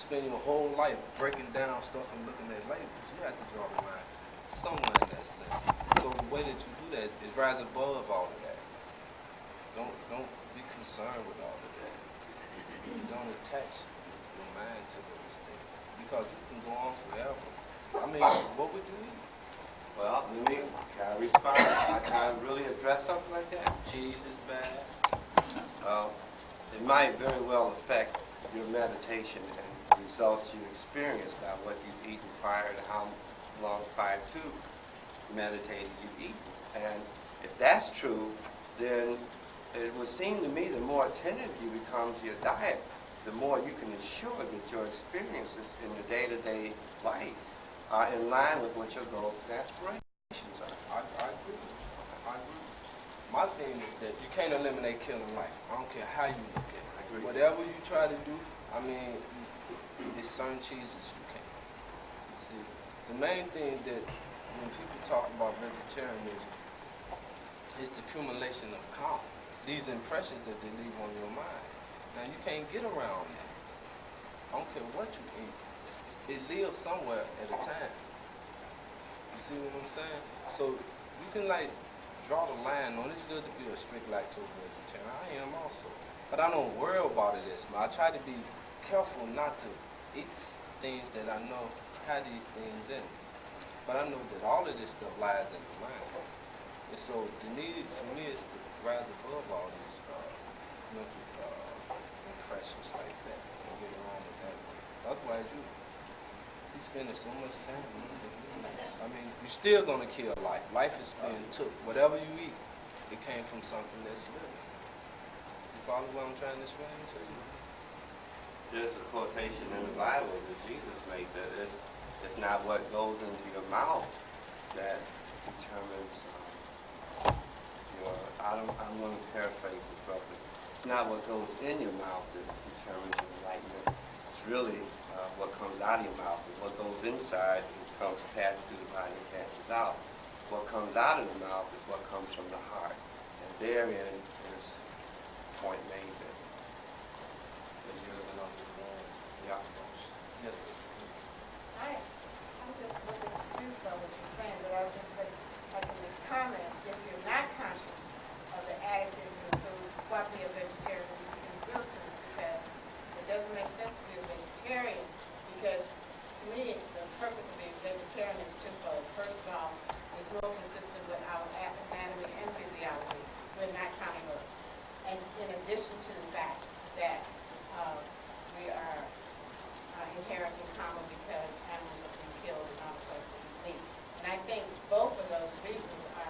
spend your whole life breaking down stuff and looking at labels. You have to draw the line somewhere in that sense. So the way that you do that is rise above all of that. Don't be concerned with all of that. Don't attach your mind to those things because you can go on forever. I mean, what would you eat? Well, can I respond? Can I really address something like that? Cheese is bad. Well, it might very well affect your meditation and the results you experience by what you've eaten prior to how long prior to meditating you've eaten. And if that's true, then it would seem to me the more attentive you become to your diet, the more you can ensure that your experiences in your day-to-day life are in line with what your goals and aspirations are. I agree. I agree. My thing is that you can't eliminate killing life. I don't care how you look at it. I agree. Whatever you try to do, I mean, there's certain cheeses you can't. You see, the main thing that when people talk about vegetarianism is the accumulation of karma. These impressions that they leave on your mind. Now you can't get around that. I don't care what you eat. It lives somewhere at a time. You see what I'm saying? So you can like draw the line on it's good to be a strict lactose vegetarian. I am also. But I don't worry about it as much. I try to be careful not to eat things that I know have these things in it. But I know that all of this stuff lies in the mind. And so the need for me is to rise above all these mental impressions like that and get around with that. Otherwise, you spending so much time. I mean, you're still gonna kill life. Life is being took. Whatever you eat, it came from something that's living. You follow what I'm trying to explain to you? There's a quotation in the Bible that Jesus makes that it's not what goes into your mouth that determines I'm going to paraphrase this roughly. It's not what goes in your mouth that determines your enlightenment. It's really what comes out of your mouth. And what goes inside passes through the body and passes out. What comes out of the mouth is what comes from the heart. And therein is the point made that you're living on the utmost. Yes. I'm just a little confused by what you're saying, but I would just like to make a comment. If you're not conscious of the additives in food, why be a vegetarian in a real sense? Because it doesn't make sense to be a vegetarian. Because to me, the purpose of being vegetarian is twofold. First of all, it's more consistent with our anatomy and physiology. We're not carnivores. And in addition to the fact that we are inheriting karma because animals are being killed in order for us to eat meat. And I think both of those reasons are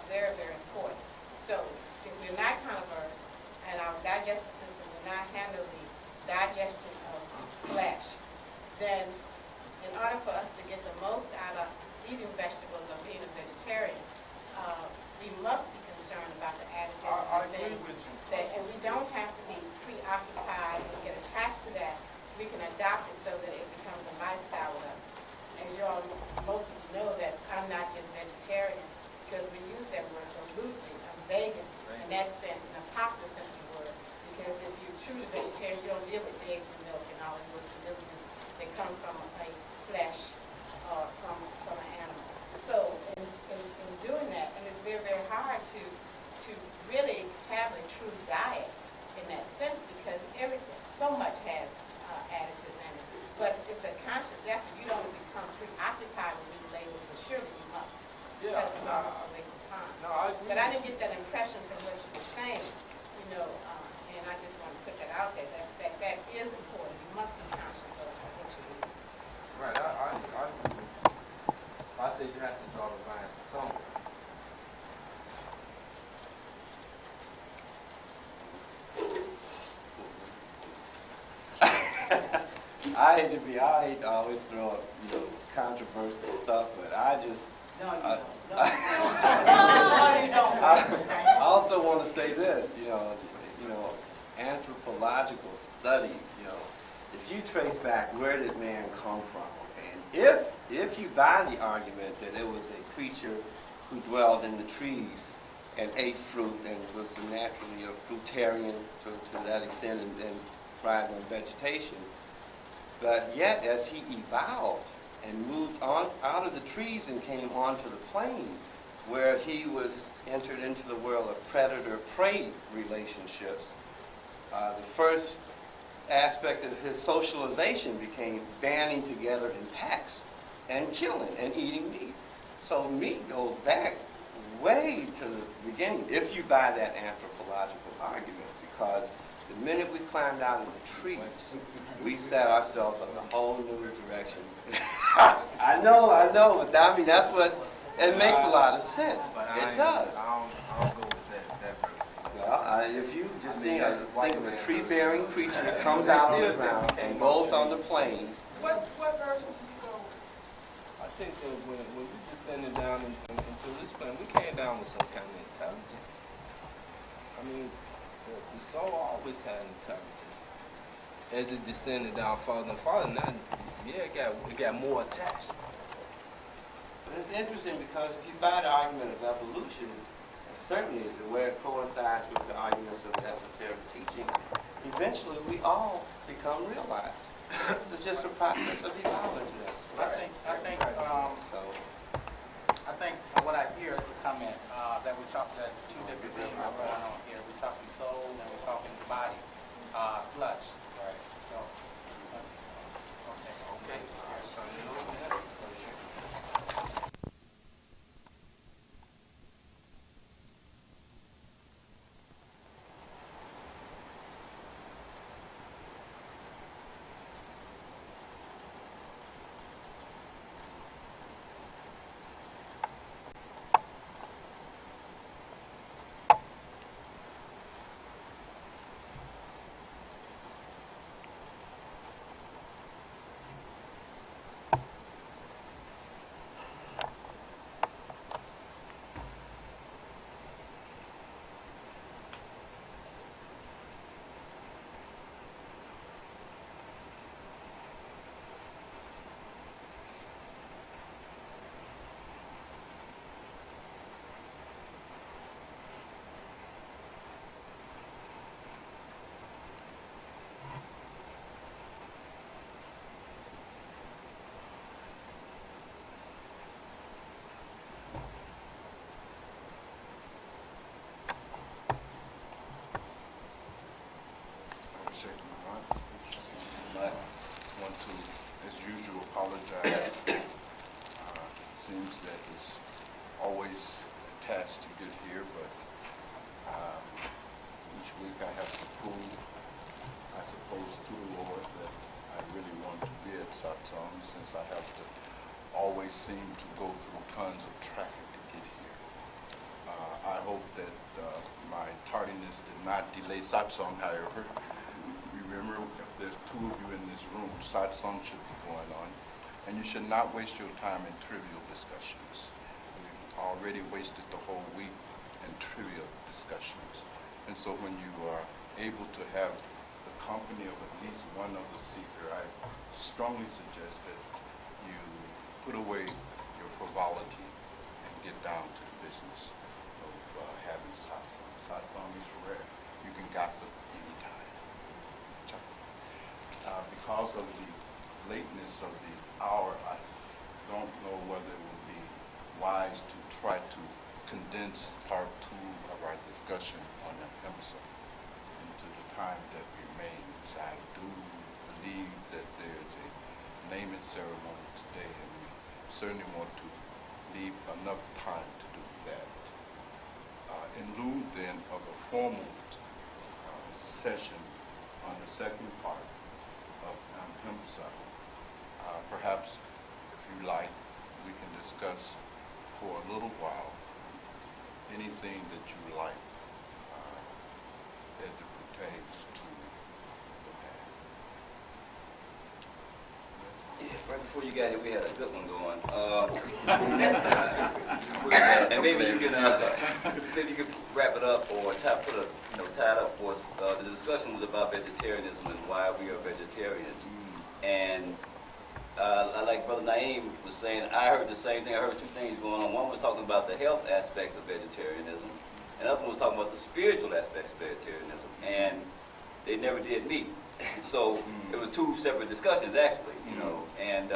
very, very important. So if we're not carnivores and our digestive system will not handle the digestion of flesh, then in order for us to get the most out of eating vegetables or being a vegetarian, we must be concerned about the additives I and agree things. with you. And we don't have to be preoccupied and get attached to that. We can adopt it so that it becomes a lifestyle with us. As you all, most of you know that I'm not just vegetarian because we use that word so loosely. I'm vegan in that sense, in a popular sense of the word. Because if you're truly vegetarian, you don't deal with eggs and milk and all of those deliveries that come from a flesh or from an animal. So in doing that, and it's very, very hard to really have a true diet in that sense because so much has additives in it. But it's a conscious effort. You don't become preoccupied with these labels, but surely you must. Because it's almost a waste of time. No, I agree. But I didn't get that impression from what you were saying, and I just want to put that out there, that is important. You must be conscious of what you do. Right, I agree. I say you have to draw the line somewhere. I hate to always throw up, controversial stuff, but I just. No, you don't. I also want to say this, anthropological studies, if you trace back where did man come from, and if you buy the argument that it was a creature who dwelled in the trees and ate fruit and was naturally a fruitarian to that extent and thrived on vegetation, But yet, as he evolved and moved on out of the trees and came onto the plain, where he was entered into the world of predator-prey relationships, the first aspect of his socialization became banding together in packs and killing and eating meat. So meat goes back way to the beginning, if you buy that anthropological argument, because the minute we climbed out of the trees, we set ourselves on a whole new direction. I know, but I mean, that's what, it makes a lot of sense. It does. I don't go with that Well, if you just think of a tree-bearing creature that comes out on the ground and goes on the plains. What version do you go with? I think that when we descended down into this planet, we came down with some kind of intelligence. I mean, the soul always had intelligence. As it descended down farther and farther, now, yeah, it got more attached. But it's interesting because if you buy the argument of evolution, and certainly where it coincides with the arguments of esoteric teaching, eventually we all become realized. It's just a process of evolving to us. I think what I hear is a comment that we're talking about two different things are going on here. We're talking soul and we're talking body, flesh. Right. So, okay. I want to, as usual, apologize. Seems that it's always a task to get here, but each week I have to prove, I suppose, to the Lord that I really want to be at satsang, since I have to always seem to go through tons of traffic to get here. I hope that my tardiness did not delay satsang, however. Remember, if there's two of you in this room, satsang should be going on, and you should not waste your time in trivial discussions. We've already wasted the whole week in trivial discussions. And so when you are able to have the company of at least one other seeker, I strongly suggest that you put away your frivolity and get down to the business of having satsang. Satsang is rare. You can gossip anytime. Because of the lateness of the hour, I don't know whether it would be wise to try to condense part 2 of our discussion on Ahimsa into the time that remains. I do believe that there's a naming ceremony today, and we certainly want to leave enough time to do that. In lieu then of a formal session on the second part of Ahimsa, perhaps, if you like, we can discuss for a little while anything that you like as it pertains to the path. Yeah, right before you got here, we had a good one going. And maybe you can wrap it up or tie it up for us. The discussion was about vegetarianism and why we are vegetarians. And like Brother Naeem was saying, I heard the same thing. I heard two things going on. One was talking about the health aspects of vegetarianism, and the other one was talking about the spiritual aspects of vegetarianism. And they never did meet. So it was two separate discussions, actually, you know, and,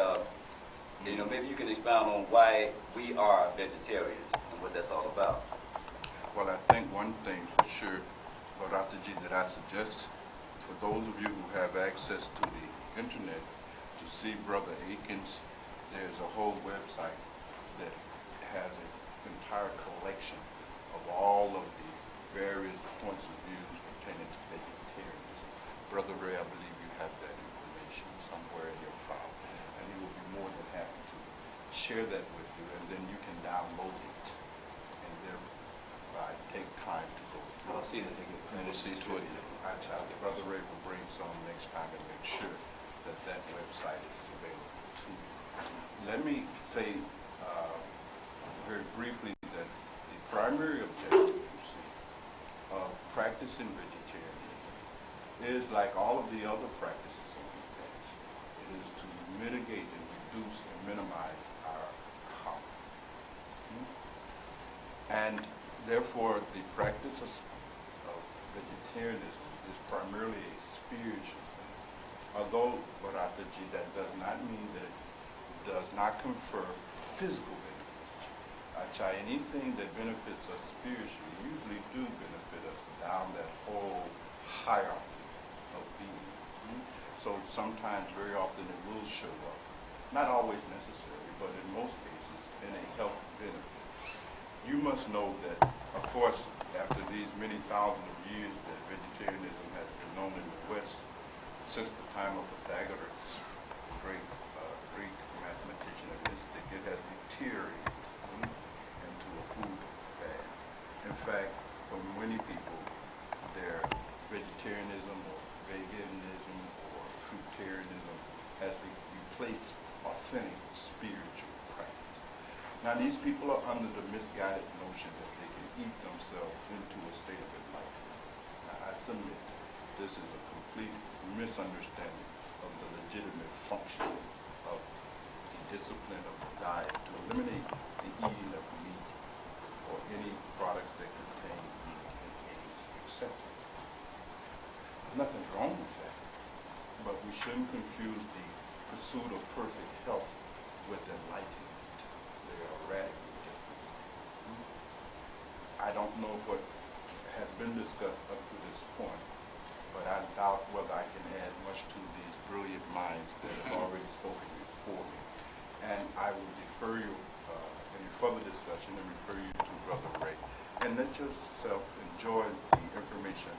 you know, maybe you can expound on why we are vegetarians and what that's all about. Well, I think one thing for sure, Dr. G, that I suggest for those of you who have access to the internet to see Brother Aikens, there's a whole website that has an entire collection of all of the various points of views pertaining to vegetarianism. Brother Ray, I believe you have that information somewhere in your file, and he will be more than happy to share that with you, and then you can download it and thereby take time to go through. I'll see that they get We'll see to it. Brother Ray will bring some next time and make sure that that website is available to you. Let me say very briefly that the primary objective, you see, of practicing vegetarianism is like all of the other practices of the past. It is to mitigate and reduce and minimize our harm. And therefore, the practice of vegetarianism is primarily a spiritual thing. Although, Bharataji, that does not mean that it does not confer physical benefits. Anything that benefits us spiritually usually do benefit us down that whole hierarchy of being. So sometimes, very often, it will show up. Not always necessary, but in most cases, in a health benefit. You must know that, of course, after these many thousands of years that vegetarianism has been known in the West, since the time of Pythagoras, the great Greek mathematician and mystic, it has deteriorated into a food fad. In fact, for many people, their vegetarianism or veganism or fruitarianism has replaced authentic spiritual practice. Now, these people are under the misguided notion that they can eat themselves into a state of enlightenment. Now, I submit this is a complete misunderstanding of the legitimate function of the discipline of the diet to eliminate the eating of meat or any products that contain meat and eggs, etc. Nothing's wrong with that, but we shouldn't confuse the pursuit of perfect health with enlightenment. They are radically different. I don't know what has been discussed up to this point, but I doubt whether I can add much to these brilliant minds that have already spoken before me. And I will defer you any further discussion and refer you to Brother Ray. And let yourself enjoy the information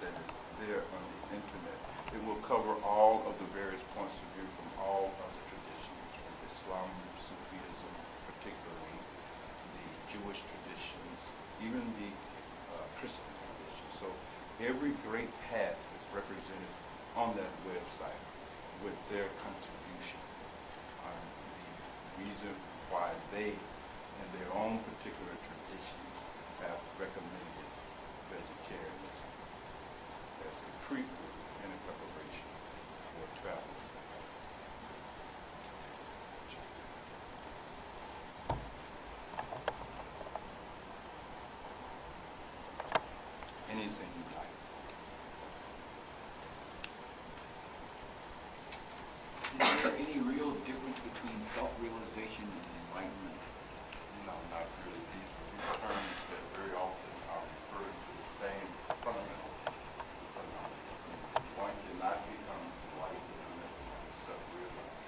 that is there on the internet. It will cover all of the various points of view from all other traditions, from Islam, Sufism, particularly the Jewish traditions, even the Christian traditions. So every great path is represented on that website with their contribution on the reason why they, in their own particular traditions, have recommended vegetarianism as a prequel and a preparation for travel. Anything you like. Is there any real difference between self-realization and enlightenment? No, not really. These terms that very often are referred to the same fundamental phenomenon. One cannot become enlightened unless one is self-realized.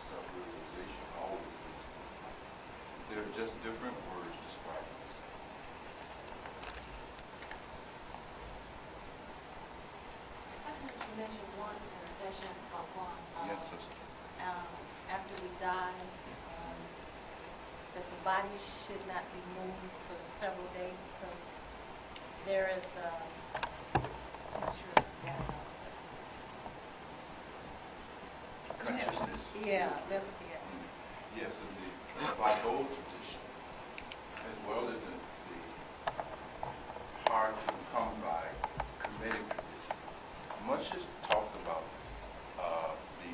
Self-realization always is. They're just different words describing the same. I heard you mention once in a session, Bhagwan, Yes, sister. after we die, that the body should not be moved for several days because there is, I'm not sure. Consciousness. Yeah, that's, yeah. Yes, in the Bhagwan tradition, as well as in the hard to come by Kemetic tradition, much is talked about the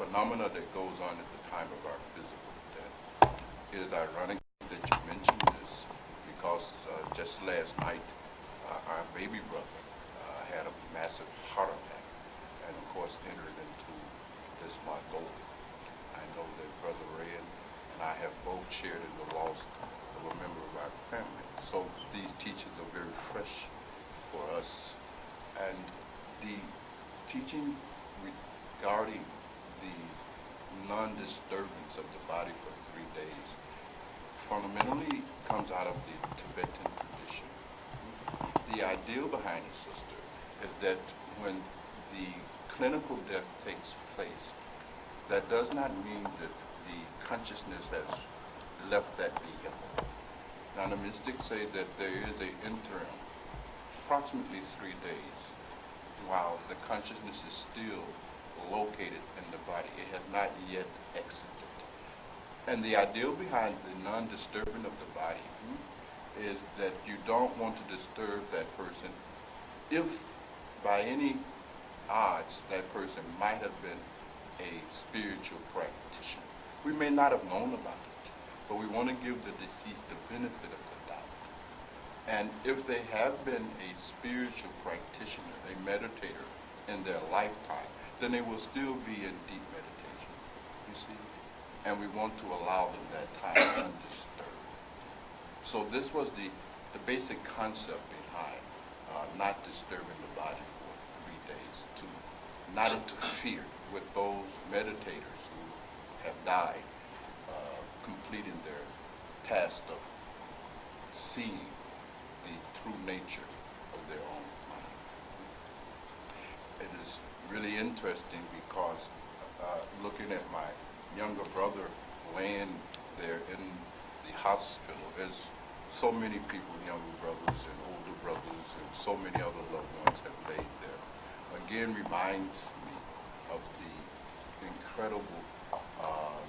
phenomena that goes on at the time of our physical death. It is ironic that you mentioned this because just last night our baby brother had a massive heart attack, and of course entered into this Mongolia. I know that Brother Ray and I have both shared in the loss of a member of our family. So these teachings are very fresh for us. And the teaching regarding the non-disturbance of the body for 3 days fundamentally comes out of the Tibetan tradition. The ideal behind it, sister, is that when the clinical death takes place, that does not mean that the consciousness has left that vehicle. Now the mystics say that there is an interim, approximately 3 days, while the consciousness is still located in the body. It has not yet exited. And the ideal behind the non-disturbing of the body is that you don't want to disturb that person if by any odds that person might have been a spiritual practitioner. We may not have known about it, but we want to give the deceased the benefit of the doubt. And if they have been a spiritual practitioner, a meditator in their lifetime, then they will still be in deep meditation, you see? And we want to allow them that time undisturbed. So this was the basic concept behind not disturbing the body for 3 days, to not interfere with those meditators who have died, completing their task of seeing the true nature of their own mind. It is really interesting because looking at my younger brother laying there in the hospital, there's so many people, younger brothers and older brothers and so many other loved ones have laid there. Again, reminds me of the incredible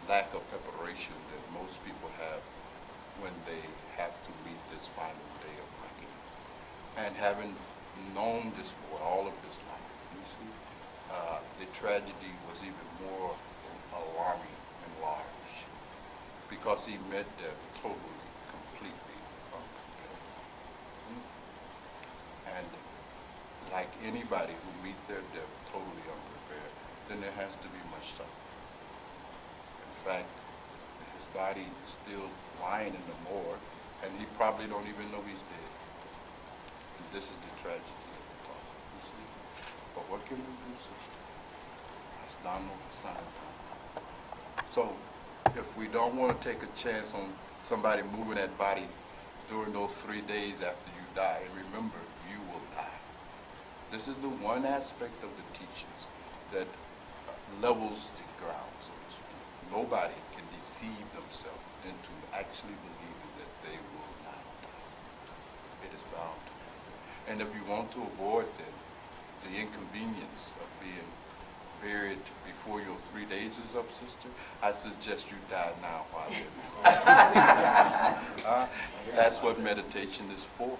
lack of preparation that most people have when they have to meet this final day of reckoning. And having known this boy all of his life, you see, the tragedy was even more alarming and large because he met death totally, completely unprepared. And like anybody who meet their death totally unprepared, then there has to be much suffering. In fact, his body is still lying in the morgue, and he probably don't even know he's dead. And this is the tragedy of the talk, you see. But what can we do, sister? Asdano Sanatana. So, if we don't want to take a chance on somebody moving that body during those 3 days after you die, and remember, you will die. This is the one aspect of the teachings that levels the ground, so to speak. Nobody can deceive themselves into actually believing that they will not die. It is bound to happen. And if you want to avoid then the inconvenience of being buried before your 3 days is up, sister, I suggest you die now while living. That's what meditation is for.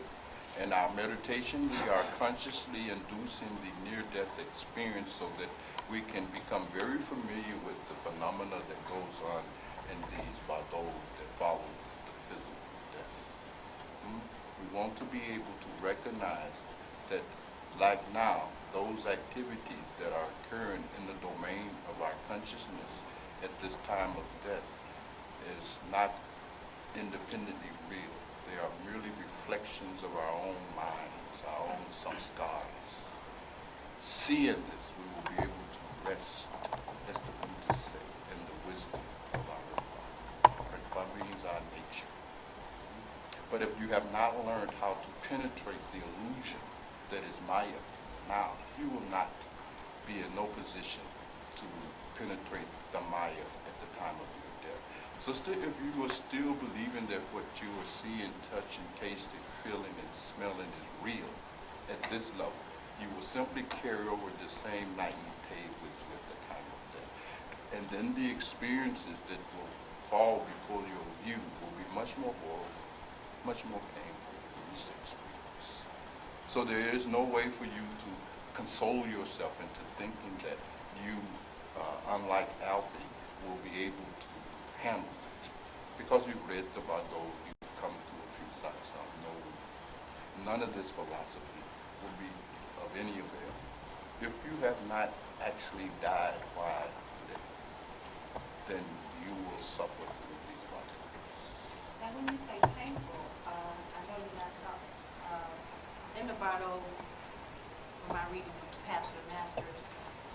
In our meditation, we are consciously inducing the near-death experience so that we can become very familiar with the phenomena that goes on in these bados that follows the physical death. We want to be able to recognize that, like now, those activities that are occurring in the domain of our consciousness at this time of death is not independently real. They are merely reflections of our own minds, our own samskaras. Seeing this, we will be able to rest, as the Buddha say, in the wisdom of our Ritva. Ritva means our nature. But if you have not learned how to penetrate the illusion that is Maya, now you will not be in no position to penetrate the Maya at the time of your death. Sister, if you are still believing that what you are seeing, touching, tasting, feeling, and smelling is real at this level, you will simply carry over the same naivete with you at the time of death. And then the experiences that will fall before your view will be much more horrible, much more painful than this experience. So there is no way for you to console yourself into thinking that you, unlike Alfie, will be able to handle it. Because you've read the Bhagwan, you've come to a few sides. No, none of this philosophy will be of any avail if you have not actually died while living. Then you will suffer through these life. Now, when you say painful, I know you're not talking, in the Bardos, from my reading of the Path of the Masters,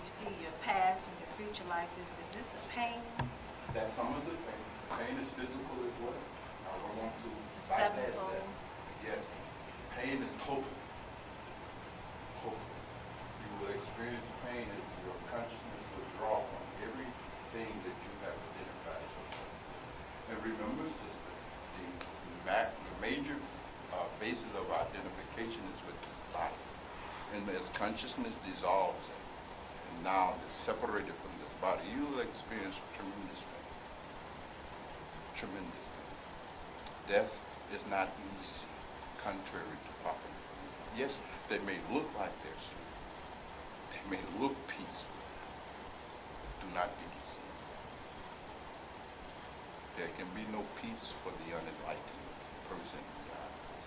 you see your past and your future life. Is this the pain? That's some of the pain. Pain is physical as well. I don't want to bypass Sevenfold. that. Yes. Pain is total. Total. You will experience pain as your consciousness will draw from everything that you have identified yourself. And remember, sister, the major basis of identification is with this body. And as consciousness dissolves and now is separated from this body, you will experience tremendous pain. Tremendous pain. Death is not easy, contrary to popular belief. Yes, they may look like they're sweet. They may look peaceful. Do not be deceived. There can be no peace for the unenlightened person in the eyes.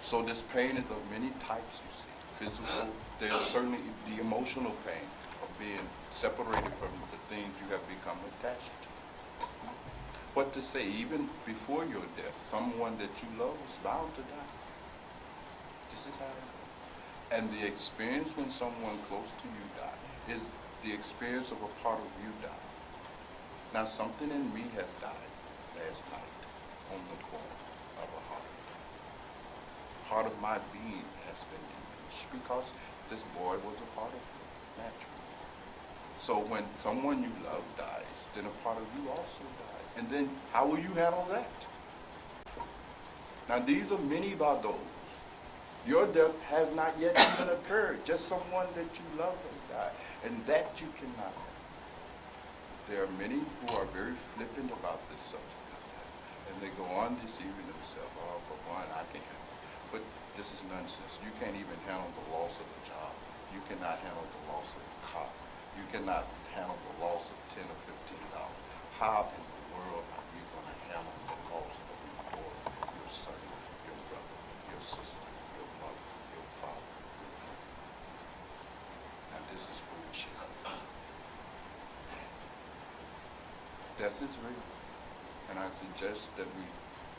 So this pain is of many types, you see. Physical, there's certainly the emotional pain of being separated from the things you have become attached to. What to say, even before your death, someone that you love is bound to die. This is how it goes. And the experience when someone close to you dies is the experience of a part of you dying. Now, something in me has died last night on the corner of a heart. Part of my being has been diminished because this boy was a part of you, naturally. So when someone you love dies, then a part of you also dies. And then how will you handle that? Now, these are many Bardos. Your death has not yet even occurred. Just someone that you love has died. And that you cannot handle. There are many who are very flippant about this subject. And they go on deceiving themselves. Oh, Bhagwan, I can't handle it. But this is nonsense. You can't even handle the loss of a job. You cannot handle the loss of a car. You cannot handle the loss of $10 or $15. How in the world are you going to handle the loss of your boy, your son, your brother, your sister, your mother, your father, your friend? Now this is bullshit. Death is real. And I suggest that we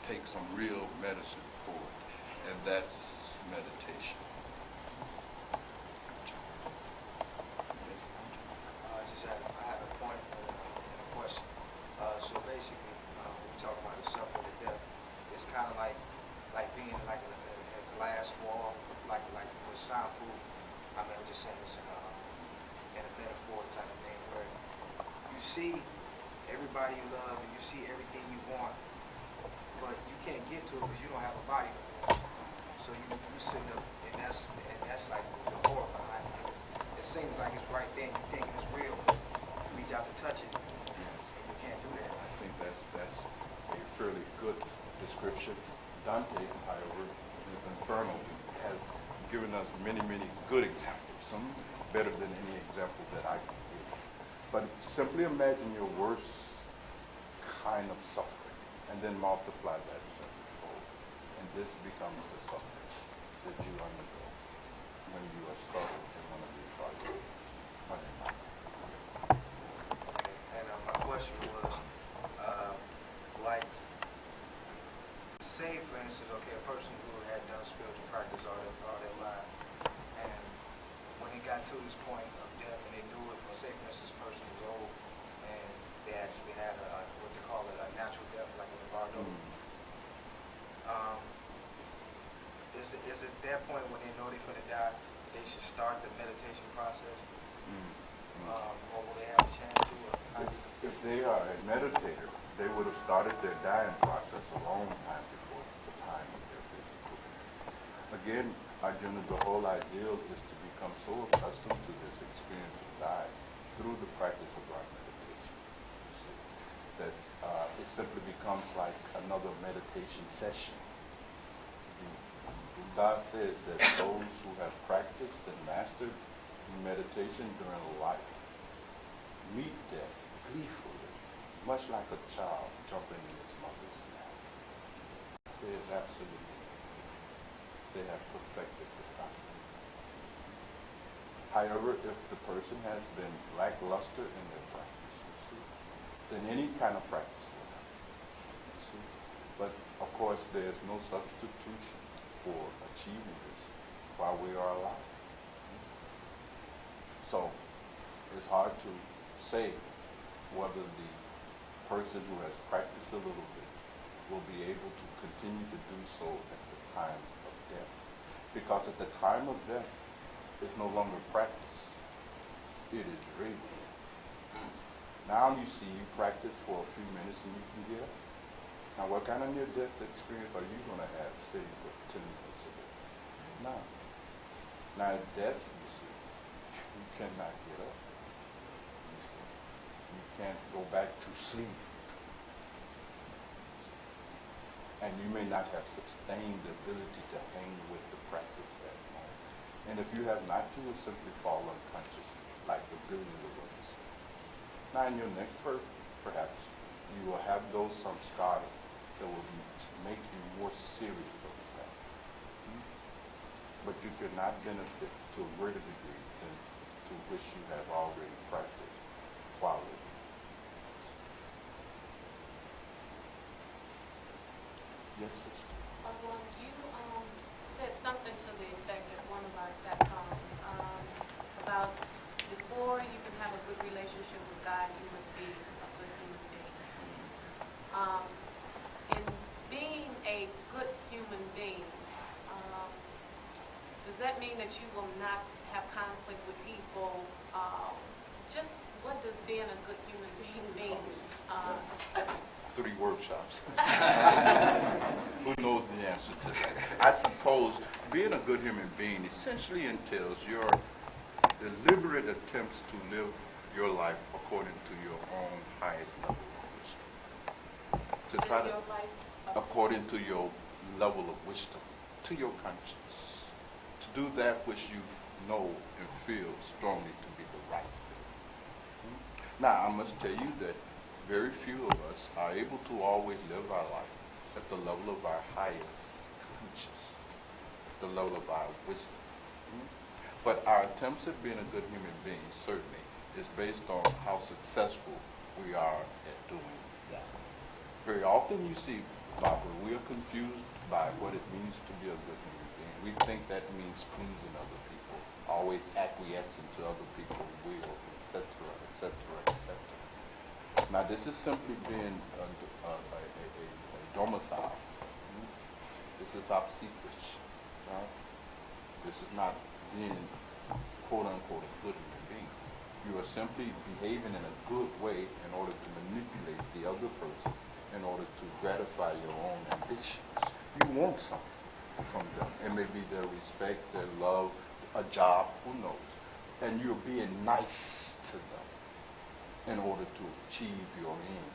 take some real medicine for it. And that's meditation. I have a point and a question. So basically, when we talk about the suffering of death, it's kind of like being like a glass wall, like with soundproof. I mean, I'm just saying this in a metaphor type of thing, where you see everybody you love and you see everything you want, but you can't get to it because you don't have a body no more. So you sitting up, and that's like the horror behind it. 'Cause it seems like it's right there, and you think it's real, but you reach out to touch it, and you can't do that. I think that's a fairly good description. Dante, however, in his Inferno, has given us many, many good examples, some better than any example that I can give. But simply imagine your worst kind of suffering, and then multiply that sevenfold, and this becomes the suffering that you undergo when you are struggling in one of these projects. And my question was, like, say for instance, okay, a person who had done spiritual practice all their life, and when it got to this point of death and they knew it, or say for instance, a person was old and they actually had what they call a natural death, like in the Bardo. Is it that point when they know they're going to die, they should start the meditation process? Or will they have a chance to? If they are a meditator, they would have started their dying process a long time before the time of their physical death. Again, Arjuna, the whole ideal is to become so accustomed to this experience of dying through the practice of our meditation, you see, that it simply becomes like another meditation session. God says that those who have practiced and mastered meditation during life meet death gleefully, much like a child jumping in its mother's lap. There is absolutely, they have perfected the science. However, if the person has been lackluster in their practice, you see, then any kind of practice will help. You see? But of course, there's no substitution for achieving this while we are alive. So it's hard to say whether the person who has practiced a little bit will be able to continue to do so at the time of death. Because at the time of death, it's no longer practice. It is real. Now you see, you practice for a few minutes and you can get up. Now what kind of near-death experience are you going to have sitting for 10 minutes a day? No. Now at death, you see, you cannot get up. You can't go back to sleep. And you may not have sustained the ability to hang with the practice that moment. And if you have not, you will simply fall unconscious like the billions of us. Now in your next birth, perhaps, you will have those samskaras that will make you more serious of the practice. But you cannot benefit to a greater degree than to which you have already practiced while living. Yes, sister. Bhagwan, you said something to the effect at one of our satcoms about before you can have a good relationship with God, you must be a good human being. In being a good human being, does that mean that you will not have conflict with people? Just what does being a good human being mean? 3 workshops. Who knows the answer to that? I suppose being a good human being essentially entails your deliberate attempts to live your life according to your own highest level of wisdom. To try to, according to your level of wisdom, to your conscience. To do that which you know and feel strongly to be the right thing. Now, I must tell you that very few of us are able to always live our life at the level of our highest conscience, the level of our wisdom. But our attempts at being a good human being certainly is based on how successful we are at doing that. Very often you see, Barbara, we are confused by what it means to be a good human being. We think that means pleasing other people, always acquiescing to other people's will, etc., etc., etc. Now, this is simply being a domicile. This is obsequious. Right? This is not being, quote-unquote, a good human being. You are simply behaving in a good way in order to manipulate the other person in order to gratify your own ambitions. You want something from them. It may be their respect, their love, a job, who knows. And you're being nice to them in order to achieve your end.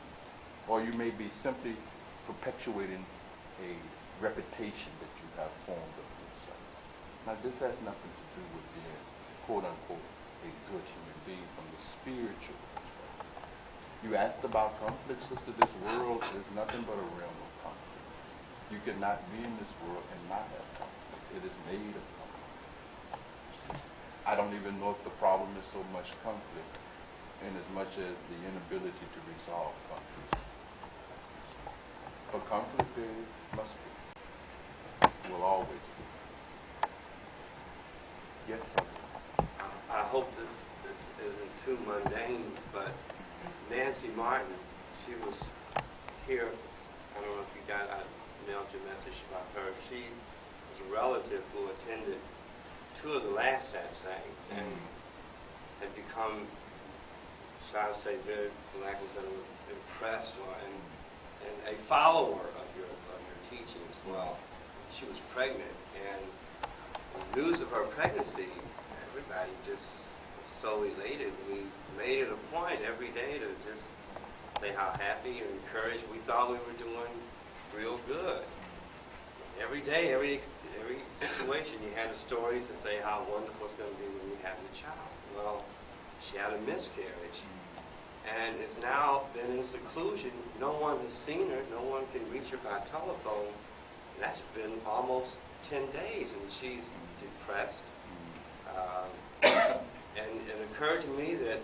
Or you may be simply perpetuating a reputation that you have formed of yourself. Now, this has nothing to do with being, quote-unquote, a good human being from the spiritual perspective. You asked about conflict, sister. This world is nothing but a realm of conflict. You cannot be in this world and not have conflict. It is made of conflict. I don't even know if the problem is so much conflict in as much as the inability to resolve conflict. But conflict there must be. Will always be. Yes, sir. I hope this isn't too mundane, but Nancy Martin, she was here. I don't know if you got, I mailed your message about her. She was a relative who attended 2 of the last satsangs and had become, shall I say, very, for lack of a better word, impressed and a follower of your teachings. Well, she was pregnant, and the news of her pregnancy, everybody just was so elated. We made it a point every day to just say how happy and encouraged we thought we were doing real good. Every day, every situation, you had the stories to say how wonderful it's going to be when you have a child. Well, she had a miscarriage, and it's now been in seclusion. No one has seen her. No one can reach her by telephone. That's been almost 10 days, and she's depressed. And it occurred to me that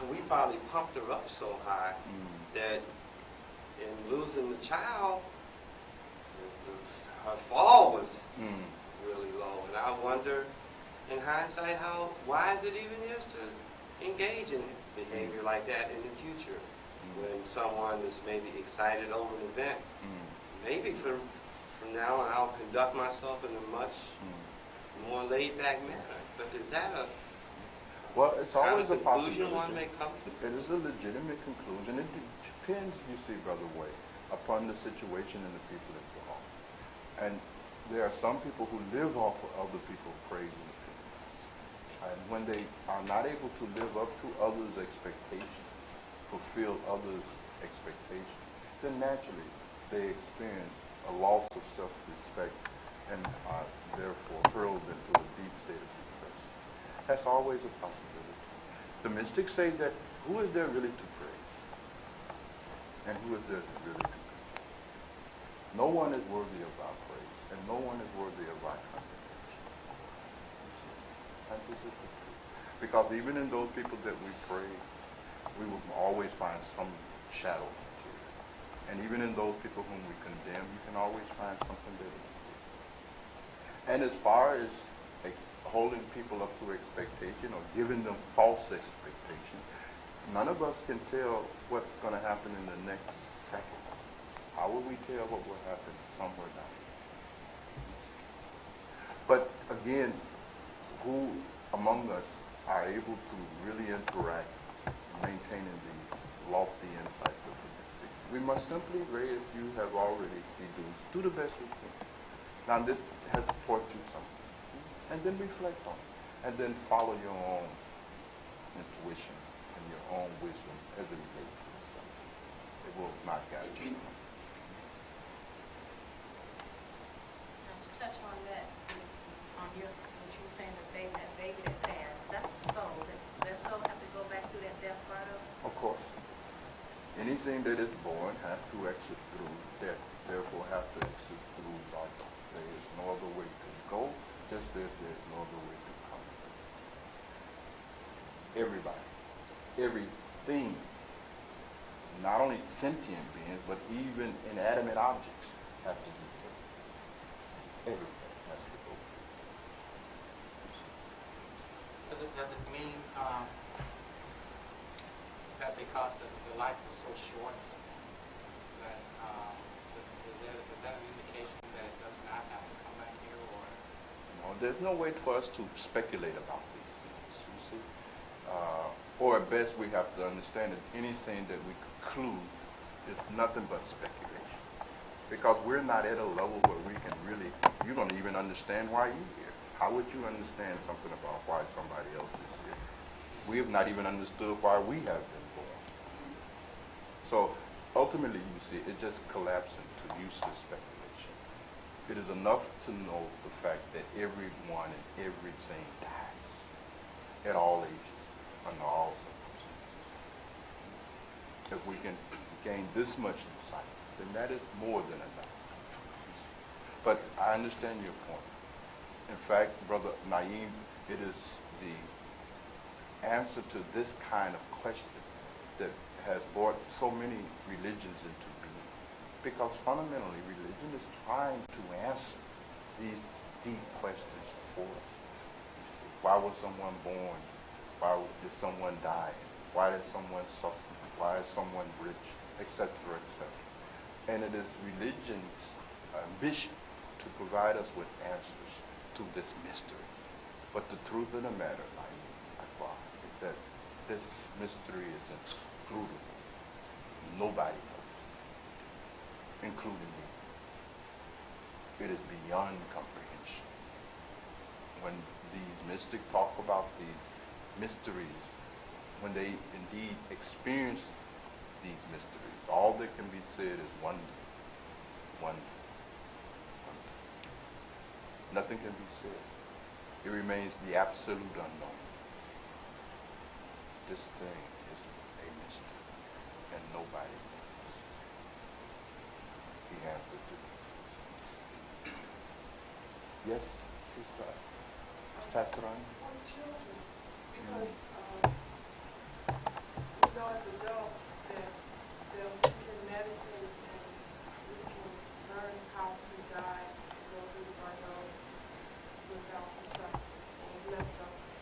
we probably pumped her up so high that in losing the child, her fall was really low. And I wonder, in hindsight, how wise it even is to engage in behavior like that in the future. When someone is maybe excited over an event, maybe from now on I'll conduct myself in a much more laid-back manner. But is that a Well, it's kind always of a conclusion possibility. one may come to? It is a legitimate conclusion. It depends, you see, Brother Way, upon the situation and the people involved. And there are some people who live off of other people's praise and opinions. And when they are not able to live up to others' expectations, fulfill others' expectations, then naturally they experience a loss of self-respect and are therefore hurled into a deep state of depression. That's always a possibility. The mystics say that who is there really to praise? And who is there really to condemn? No one is worthy of our praise, and no one is worthy of our condemnation. And this is the truth. Because even in those people that we praise, we will always find some shadow material. And even in those people whom we condemn, you can always find something that is good. And as far as holding people up to expectation or giving them false expectation, none of us can tell what's going to happen in the next second. How will we tell what will happen somewhere down the line? But again, who among us are able to really interact, maintaining the lofty insights of the mystics? We must simply, Ray, as you have already deduced, do the best we can. Now this has taught you something. And then reflect on it. And then follow your own intuition and your own wisdom as it relates to the subject. It will not guide you. Now, to touch on that, on what you're saying that baby that passed, that's a soul. That soul have to go back through that death grotto? Of course. Anything that is born has to exit through death, therefore have to exit through life. There is no other way to go, just as there's no other way to come. Everybody, everything, not only sentient beings, but even inanimate objects have to do this. Everything has to go through. Does it mean that because the life was so short, that is that an indication that it does not have to come back here, or? No, there's no way for us to speculate about these things, you see. Or at best, we have to understand that anything that we conclude is nothing but speculation. Because we're not at a level where we can really, you don't even understand why you're here. How would you understand something about why somebody else is here? We have not even understood why we have been born. So ultimately, you see, it just collapses into useless speculation. It is enough to know the fact that everyone and everything dies at all ages, under all circumstances. If we can gain this much insight, then that is more than enough. But I understand your point. In fact, Brother Naeem, it is the answer to this kind of question that has brought so many religions into being. Because fundamentally, religion is trying to answer these deep questions for us. Why was someone born? Why did someone die? Why did someone suffer? Why is someone rich? Etc., etc. And it is religion's ambition to provide us with answers to this mystery. But the truth of the matter, is that this mystery is inscrutable. Nobody knows, including me. It is beyond comprehension. When these mystics talk about these mysteries, when they indeed experience these mysteries, all that can be said is wonder, wonder, wonder. Nothing can be said. It remains the absolute unknown. This thing is a mystery, and nobody knows the answer to it. Yes, Sister? I was Satran? On children, because we know as adults that we can meditate and we can learn how to die and go through the Bible without the suffering or less suffering.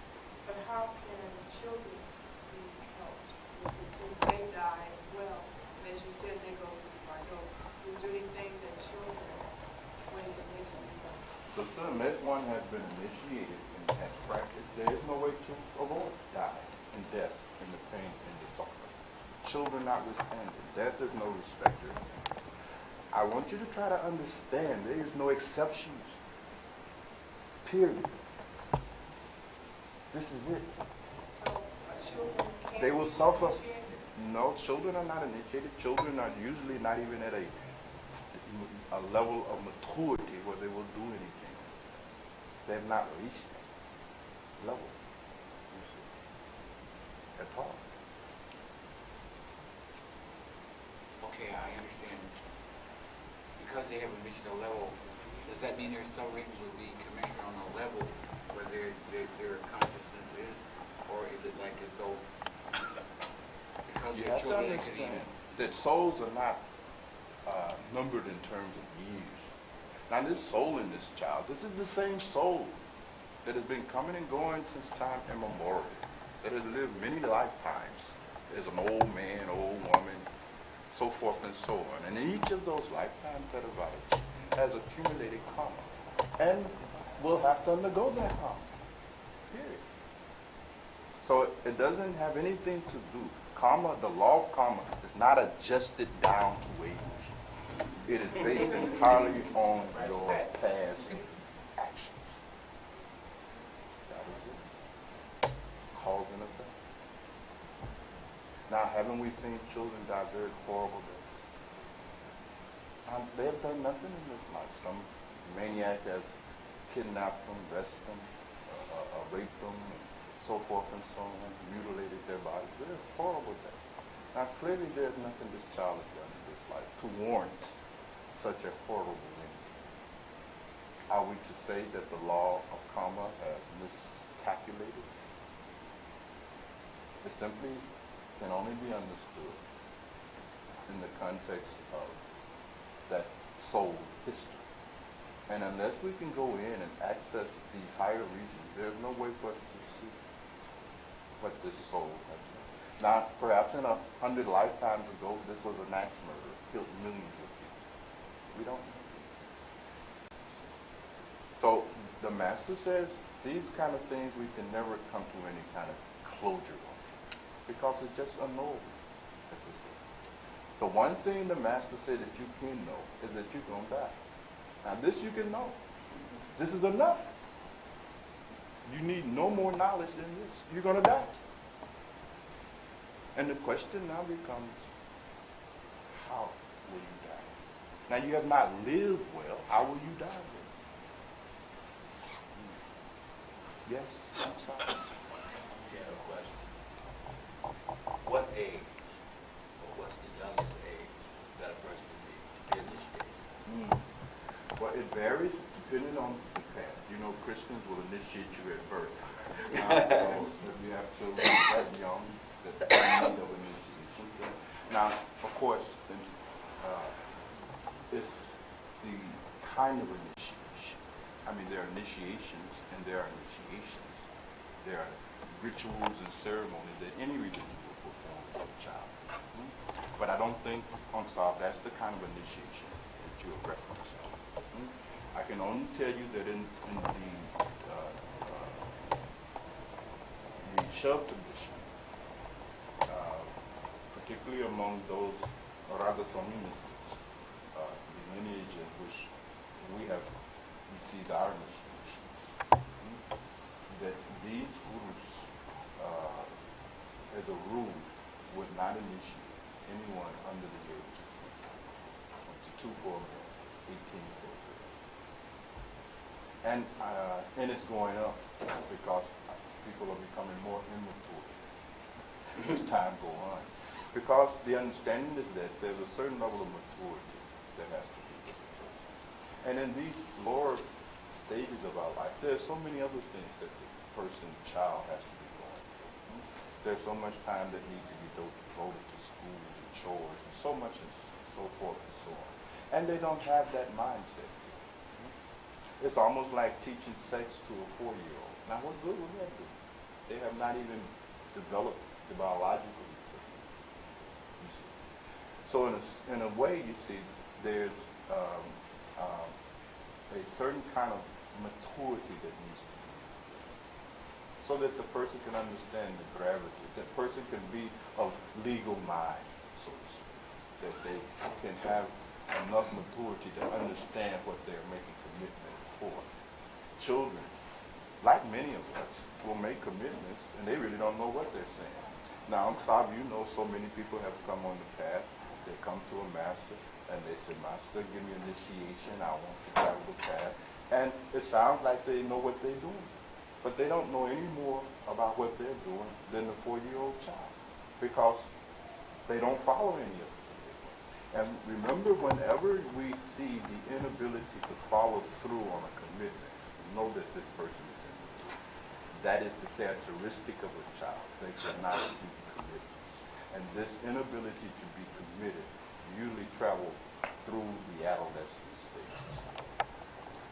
But how can children be helped with this since they die as well? And as you said, they go through the Bible. Is there anything that children, when they can be done? So unless one has been initiated and has practiced, there is no way to avoid die and death and the pain and the suffering. Children notwithstanding, death is no respecter. I want you to try to understand there is no exceptions. Period. This is it. So children can't They will be suffer. initiated? No, children are not initiated. Children are usually not even at a level of maturity where they will do anything. They have not reached that level, you see, at all. Okay, I understand. Because they haven't reached a level, does that mean their soul ratings will be commissioned on a level where their consciousness is? Or is it like as though because You they're have to children, they could understand even... that souls are not numbered in terms of years. Now this soul in this child, this is the same soul that has been coming and going since time immemorial, that has lived many lifetimes as an old man, old woman, so forth and so on. And in each of those lifetimes that have life has accumulated karma and will have to undergo that karma. Period. So it doesn't have anything to do. Karma, the law of karma, is not adjusted down to age. It is based entirely on your past actions. That is it. Cause and effect. Now, haven't we seen children die very horrible deaths? They have done nothing in this life. Some maniac has kidnapped them, arrested them, raped them, and so forth and so on, mutilated their bodies. They're horrible deaths. Now, clearly there's nothing this child has done in this life to warrant such a horrible ending. Are we to say that the law of karma has miscalculated? It simply can only be understood in the context of that soul history. And unless we can go in and access these higher regions, there's no way for us to see what this soul has done. Now, perhaps in 100 lifetimes ago, this was an axe murder, killed millions of people. We don't know. So the master says these kind of things we can never come to any kind of closure on because it's just unknowable. The one thing the master said that you can know is that you're going to die. Now this you can know. This is enough. You need no more knowledge than this. You're going to die. And the question now becomes, how will you die? Now you have not lived well. How will you die well? Yes, I'm sorry. Yeah, a question. What age, or what's the youngest age that a person can be initiated? Well, it varies depending on the path. You know, Christians will initiate you at birth. If you have children that young, that need of initiation. Now, of course, it's the kind of initiation. I mean, there are initiations and there are initiations. There are rituals and ceremonies that any religion will perform for a child. But I don't think, that's the kind of initiation that you're referencing. I can only tell you that in the Shove tradition, particularly among those Ragaswami mystics, the lineage in which we have received our initiations, that these gurus, as a rule, would not initiate anyone under the age of 22 for a male, 18 for a girl. And it's going up because people are becoming more immature as time goes on. Because the understanding is that there's a certain level of maturity that has to be with the person. And in these lower stages of our life, there's so many other things that the child has to be going through. There's so much time that needs to be devoted to school and chores and so much and so forth and so on. And they don't have that mindset. It's almost like teaching sex to a 4-year-old. Now, what good would that do? They have not even developed the biological equipment. You see. So in a way, you see, there's a certain kind of maturity that needs to be so that the person can understand the gravity. That person can be of legal mind, so to speak. That they can have enough maturity to understand what they're making commitments for. Children, like many of us, will make commitments and they really don't know what they're saying. Now, some of you know so many people have come on the path. They come to a master and they say, Master, give me initiation. I want to travel the path. And it sounds like they know what they're doing. But they don't know any more about what they're doing than the 4-year-old child because they don't follow any of it. And remember, whenever we see the inability to follow through on a commitment, know that this person is immature. That is the characteristic of a child. They cannot keep commitments. And this inability to be committed usually travels through the adolescent stages.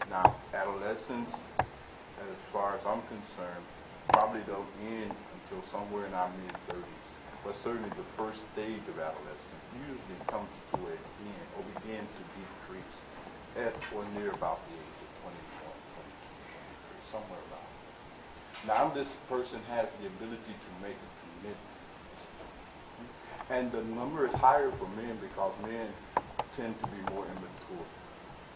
Now, adolescence, as far as I'm concerned, probably don't end until somewhere in our mid-30s. But certainly the first stage of adolescence usually comes to an end or begin to decrease at or near about the age of 21, 22, 23, somewhere around. Now this person has the ability to make a commitment. And the number is higher for men because men tend to be more immature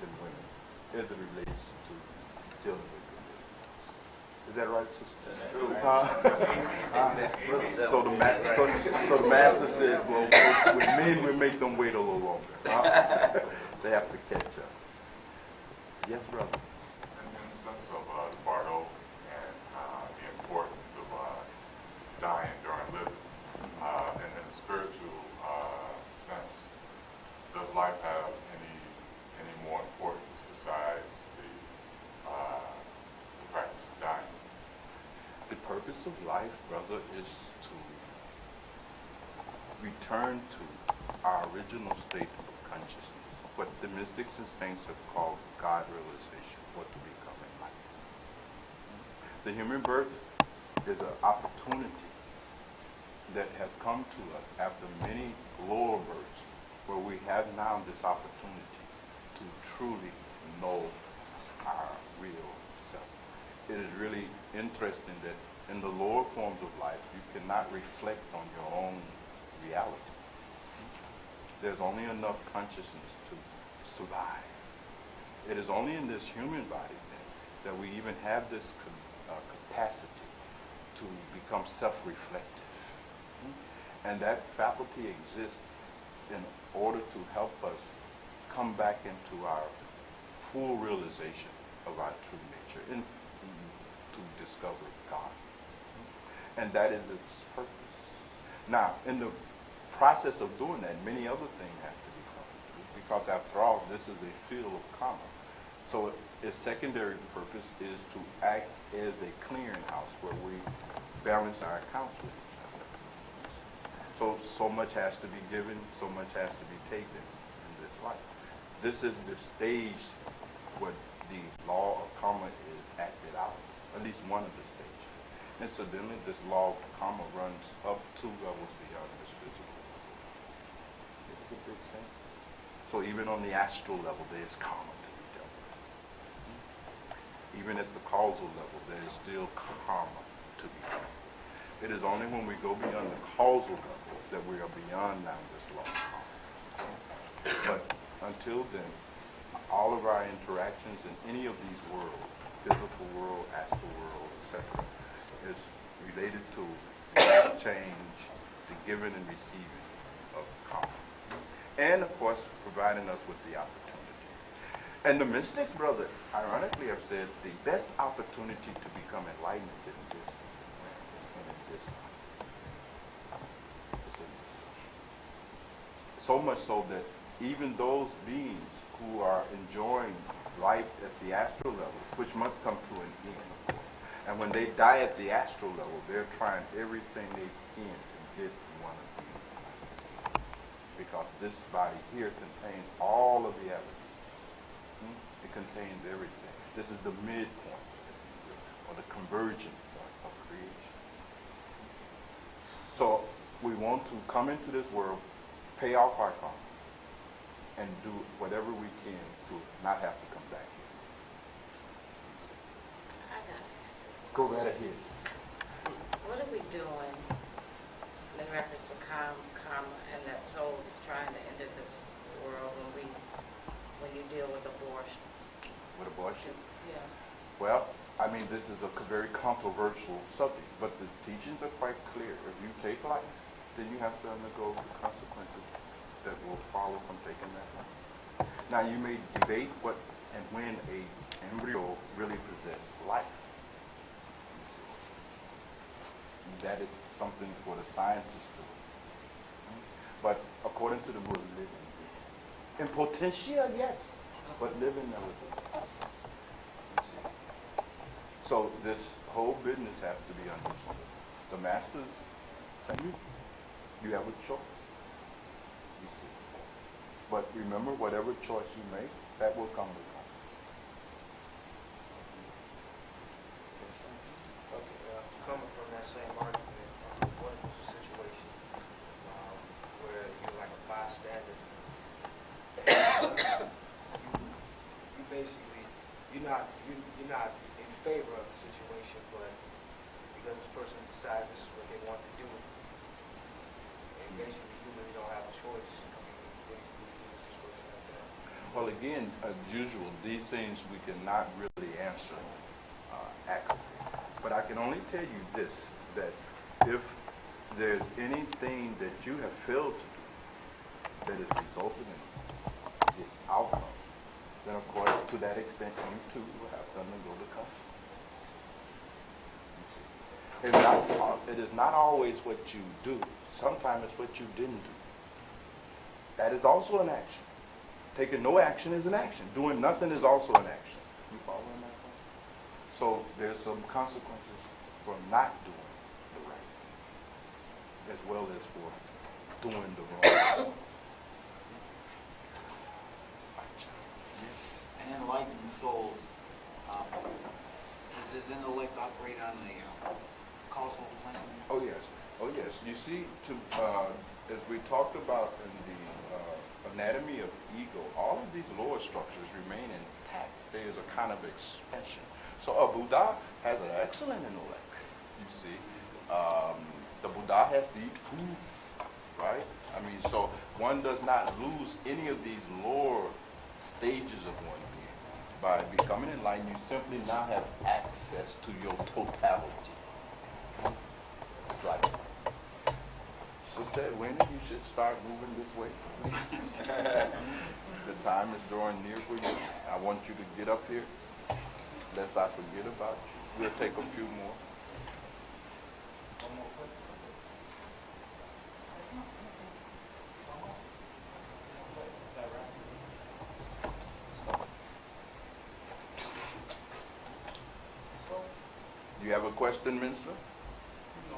than women as it relates to dealing with commitments. Is that right, sister? That's true. So the master says, well, with men we make them wait a little longer. They have to catch up. Yes, brother. In the sense of Bardo and the importance of dying during living, and in a spiritual sense, does life have any more importance besides the practice of dying? The purpose of life, brother, is to return to our original state of consciousness, what the mystics and saints have called God realization, what to become enlightened. The human birth is an opportunity that has come to us after many lower births, where we have now this opportunity to truly know our real self. It is really interesting that in the lower forms of life, you cannot reflect on your own reality. There's only enough consciousness to survive. It is only in this human body then that we even have this capacity to become self-reflective. And that faculty exists in order to help us come back into our full realization of our true nature and to discover God. And that is its purpose. Now, in the process of doing that, many other things have to be come through because after all, this is a field of karma. So its secondary purpose is to act as a clearinghouse where we balance our accounts with each other. So much has to be given, so much has to be taken in this life. This is the stage where the law of karma is acted out, at least one of the stages. Incidentally, this law of karma runs up 2 levels beyond this physical world. It's a big thing. So even on the astral level, there's karma to be dealt with. Even at the causal level, there is still karma to be dealt with. It is only when we go beyond the causal level that we are beyond now this law of karma. But until then, all of our interactions in any of these worlds, physical world, astral world, etc., is related to the exchange, the giving and receiving of karma. And of course, providing us with the opportunity. And the mystics, brother, ironically have said the best opportunity to become enlightened is in this life. It's in this life. So much so that even those beings who are enjoying life at the astral level, which they die at the astral level, they're trying everything they can to get one of these. Because this body here contains all of the elements. It contains everything. This is the midpoint, if you will, or the convergence point of creation. So we want to come into this world, pay off our karma, and do whatever we can to not have to come back here. I got it. Go right ahead. What are we doing in reference to karma and that soul is trying to enter this world when you deal with abortion? With abortion? Yeah. Well, I mean, this is a very controversial subject, but the teachings are quite clear. If you take life, then you have to undergo the consequences that will follow from taking that life. Now, you may debate what and when a embryo really possessed life. That is something for the scientists to do. But according to the book, living in potential, yes, but living never did. So this whole business has to be understood. The masters say you have a choice. You see. But remember, whatever choice you make, that will come with consequences. Okay, coming from that same argument, what was the situation where you're like a bystander? you basically, you're not in favor of the situation, but because this person decides this is what they want to do, and basically you really don't have a choice. I mean, what do you do in a situation like that? Well, again, as usual, these things we cannot really answer accurately. But I can only tell you this, that if there's anything that you have failed to do that has resulted in this outcome, then of course, to that extent, you too will have to undergo the consequences. It is not always what you do. Sometimes it's what you didn't do. That is also an action. Taking no action is an action. Doing nothing is also an action. You following that point? So there's some consequences for not doing the right thing, as well as for doing the wrong. And enlightened souls, does his intellect operate on the causal plane? Oh yes. You see, as we talked about in the anatomy of ego, all of these lower structures remain intact. There is a kind of expansion. So a Buddha has an excellent intellect. You see, the Buddha has to eat food, right? I mean, so one does not lose any of these lower stages of one being. By becoming enlightened, you simply now have access to your totality. It's like, Sister Wendy, you should start moving this way. The time is drawing near for you. I want you to get up here, lest I forget about you. We'll take a few more. Do you have a question, Minister? No.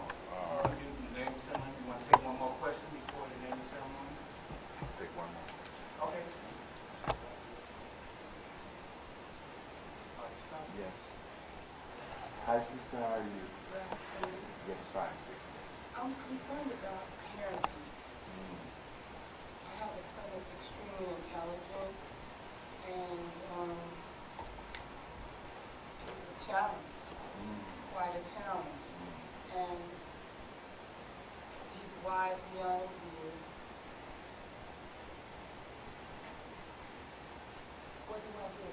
The name ceremony. You want to take one more question before the name ceremony? Take one more. Okay. Yes. Hi, sister. How are you? Yes, fine, sister. I'm concerned about parenting. I have a son that's extremely intelligent, and it's a challenge, quite a challenge. And he's wise beyond his years. What do I do?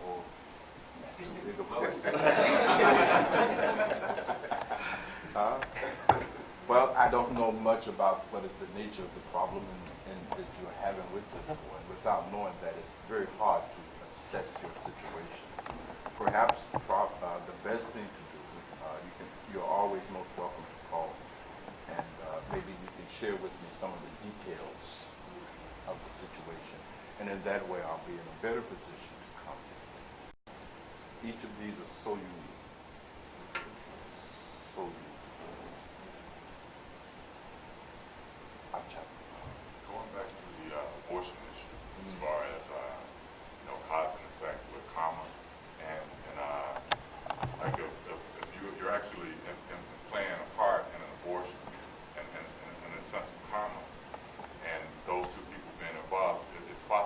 Oh, big of a question. Well, I don't know much about what is the nature of the problem that you're having with this boy. Without knowing that, it's very hard to assess your situation. Perhaps the best thing to do, you're always most welcome to call, and maybe you can share with me some of the details of the situation, and in that way I'll be in a better position to comment. Each of these are so unique.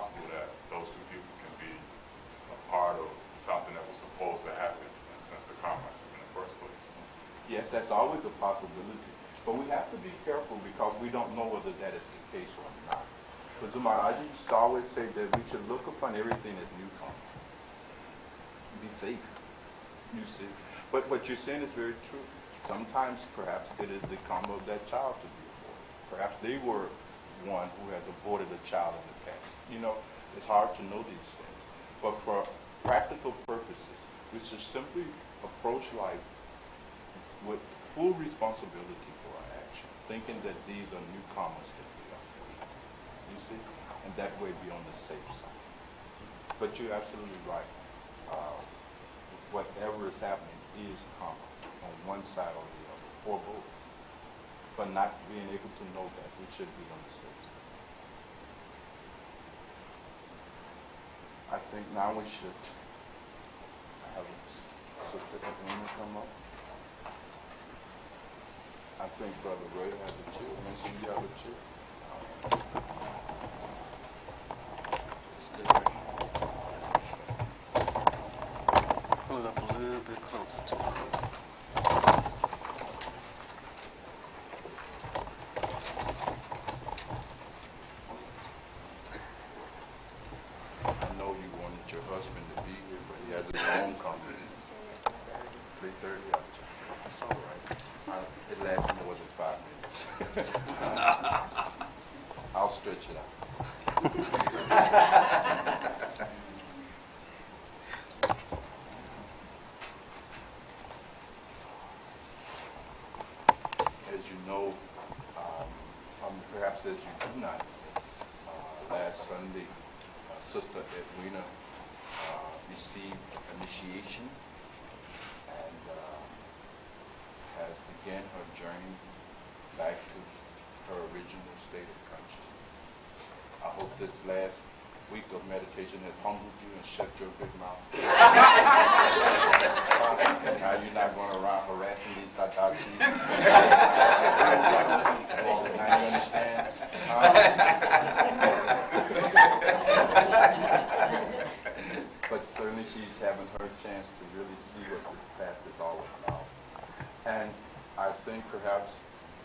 possible that those two people can be a part of something that was supposed to happen in a sense of karma in the first place. Yes, that's always a possibility. But we have to be careful because we don't know whether that is the case or not. But I used to always say that we should look upon everything as new karma. Be safe, you see. But what you're saying is very true. Sometimes perhaps it is the karma of that child to be aborted. Perhaps they were one who has aborted a child in the past. You know, it's hard to know these things. But for practical purposes, we should simply approach life with full responsibility for our action, thinking that these are new karmas that we are creating. You see? And that way be on the safe side. But you're absolutely right. Whatever is happening is karma on one side or the other, or both. But not being able to know that, we should be on the safe side. I think now we should have Sister Edwina come up. I think Brother Ray has a chair. Mention you have a chair. Pull it up a little bit closer to me. I know you wanted your husband to be here, but he has his own company. 3:30. That's all right. It lasts more than 5 minutes. I'll stretch it out. As you know, perhaps as you do not, last Sunday, Sister Edwina received initiation and has began her journey back to her original state of consciousness. I hope this last week of meditation has humbled you and shut your big mouth. And now you're not going around harassing these Sadhgurus. Now you understand? But certainly she's having her chance to really see what this path is all about. And I think perhaps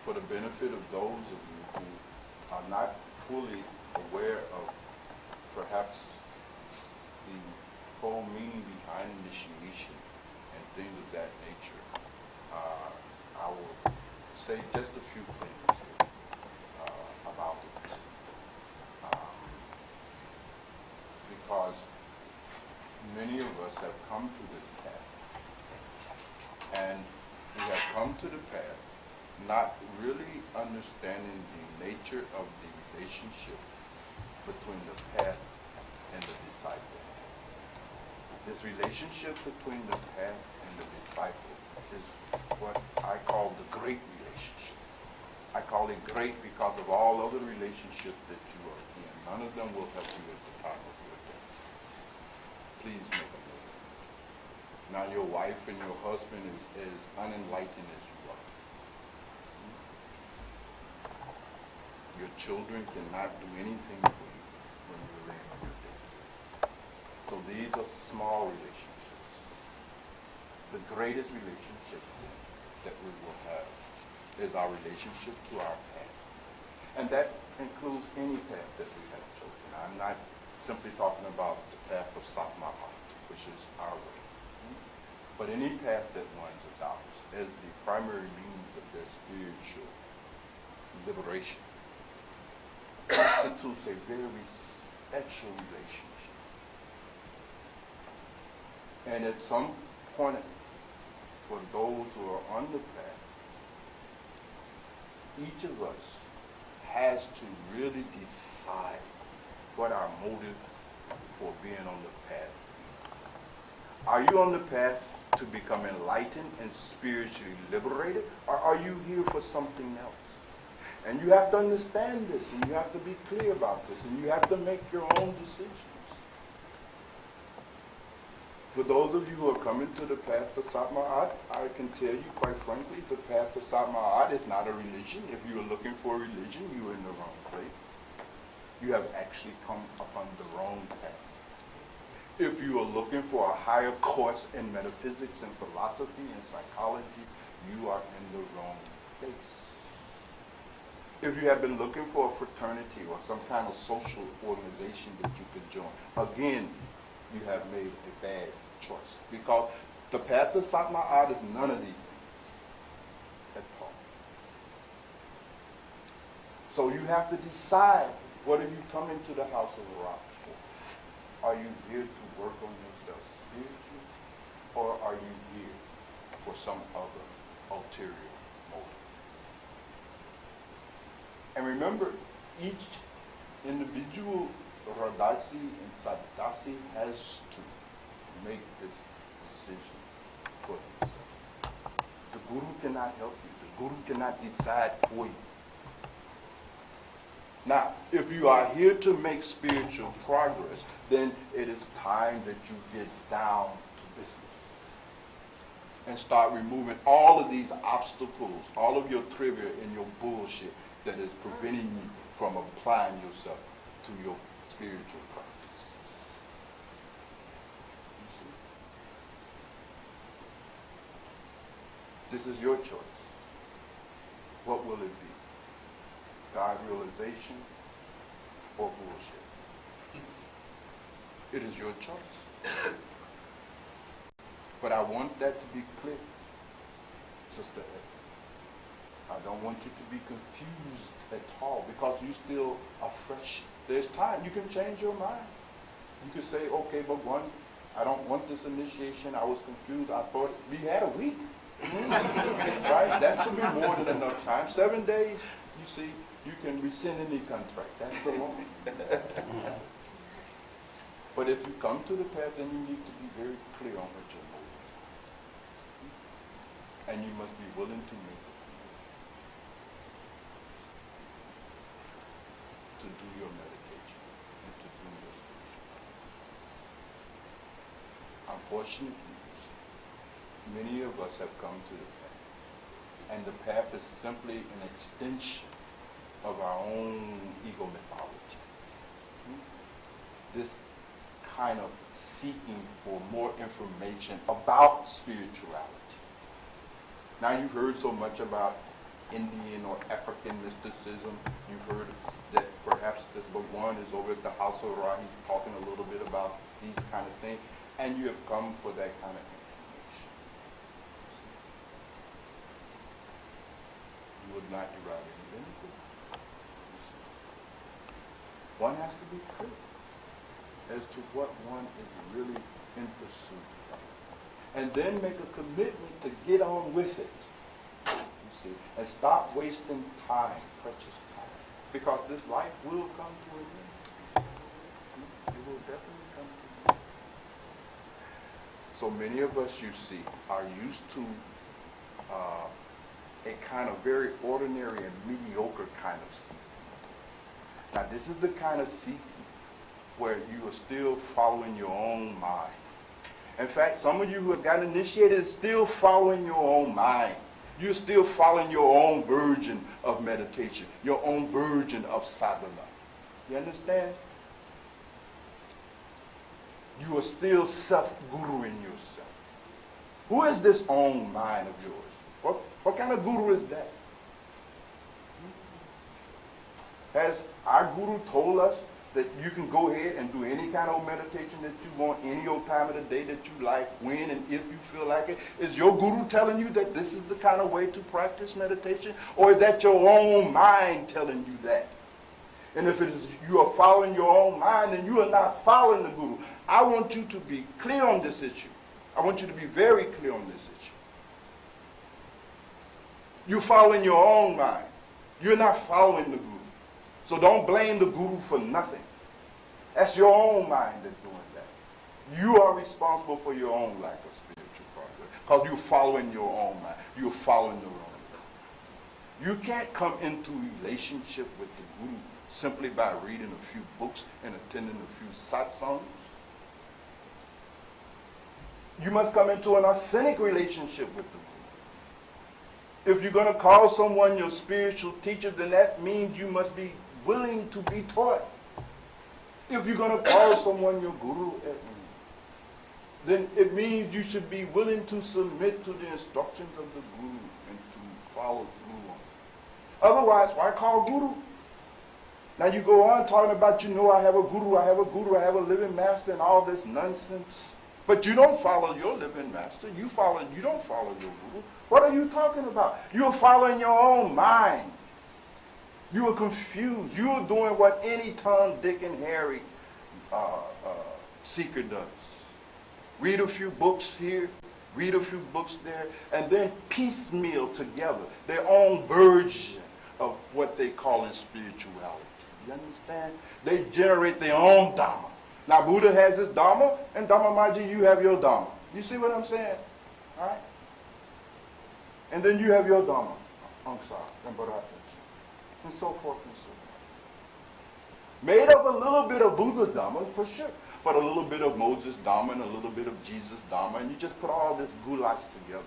for the benefit of those of you who are not fully aware of perhaps the whole meaning behind initiation and things of that nature, I will say just a few things here, about it. Because many of us have come to this path, and we have come to the path not really understanding the nature of the relationship between the path and the disciple. This relationship between the path and the disciple is what I call the great relationship. I call it great because of all other relationships that you are in. None of them will help you at the time of your death. Please make a note. Now your wife and your husband is as unenlightened as you are. Your children cannot do anything for you when you're laying on your bed. So these are small relationships. The greatest relationship that we will have is our relationship to our path. And that includes any path that we have chosen. I'm not simply talking about the path of Satmara, which is our way, but any path that one adopts as the primary means of their spiritual liberation. It's a very special relationship. And at some point, for those who are on the path, each of us has to really decide what our motive for being on the path is. Are you on the path to become enlightened and spiritually liberated, or are you here for something else? And you have to understand this, and you have to be clear about this, and you have to make your own decisions. For those of you who are coming to the path to Satma'at, I can tell you quite frankly, the path to Satma'at is not a religion. If you are looking for a religion, you are in the wrong place. you have actually come upon the wrong path. If you are looking for a higher course in metaphysics and philosophy and psychology, you are in the wrong place. If you have been looking for a fraternity or some kind of social organization that you could join, again, you have made a bad choice. Because the path to Satma'at is none of these things at all. So you have to decide, what are you coming to the house of Ra for? Are you here to work on yourself spiritually, or are you here for some other ulterior motive? And remember, each individual Radasi and Sadasi has to make this decision for himself. The Guru cannot help you. The Guru cannot decide for you. Now, if you are here to make spiritual progress, then it is time that you get down to business and start removing all of these obstacles, all of your trivia and your bullshit that is preventing you from applying yourself to your spiritual practice. You see? This is your choice. What will it be? God realization or bullshit? It is your choice. But I want that to be clear, Sister Ed. I don't want you to be confused at all, because you still are fresh. There's time. You can change your mind. You can say, okay, Bhagwan, I don't want this initiation. I was confused. I thought we had a week. Right? That should be more than enough time. 7 days, you see, you can rescind any contract. That's the law. But if you come to the path, then you need to be very clear on what your motive is. And you must be willing to make it. To do your meditation and to do your spiritual. Unfortunately, many of us have come to the path. And the path is simply an extension of our own ego mythology. This kind of seeking for more information about spirituality. Now, you've heard so much about Indian or African mysticism. You've heard that perhaps this Bhagwan is over at the house of Ra. He's talking a little bit about these kind of things. And you have come for that kind of information. You would not derive any benefit. One has to be clear as to what one is really in pursuit of. And then make a commitment to get on with it. You see, and stop wasting time, precious time. Because this life will come to an end. It will definitely come to an end. So many of us, you see, are used to a kind of very ordinary and mediocre kind of seeking. Now, this is the kind of seeking where you are still following your own mind. In fact, some of you who have gotten initiated is still following your own mind. You're still following your own version of meditation, your own version of sadhana. You understand? You are still self-guruing yourself. Who is this own mind of yours? What kind of guru is that? Has our guru told us that you can go ahead and do any kind of meditation that you want, any old time of the day that you like, when and if you feel like it? Is your guru telling you that this is the kind of way to practice meditation? Or is that your own mind telling you that? And if it is you are following your own mind, then you are not following the guru. I want you to be clear on this issue. I want you to be very clear on this issue. You're following your own mind. You're not following the guru. So don't blame the guru for nothing. That's your own mind that's doing that. You are responsible for your own lack of spiritual progress because you're following your own mind. You're following the wrong way. You can't come into relationship with the guru simply by reading a few books and attending a few satsangs. You must come into an authentic relationship with the guru. If you're going to call someone your spiritual teacher, then that means you must be willing to be taught. If you're going to call someone your guru, then it means you should be willing to submit to the instructions of the guru and to follow through on it. Otherwise, why call guru? Now you go on talking about, I have a guru, I have a guru, I have a living master and all this nonsense. But you don't follow your living master. You don't follow your guru. What are you talking about? You're following your own mind. You are confused. You are doing what any Tom, Dick, and Harry seeker does. Read a few books here, read a few books there, and then piecemeal together their own version of what they call in spirituality. You understand? They generate their own Dharma. Now, Buddha has his Dharma, and Dhamma Maji, you have your Dharma. You see what I'm saying? All right? And then you have your Dharma, Angsar, and Bharata, and so forth and so on. Made up a little bit of Buddha Dharma, for sure, but a little bit of Moses Dharma and a little bit of Jesus Dharma, and you just put all this goulash together.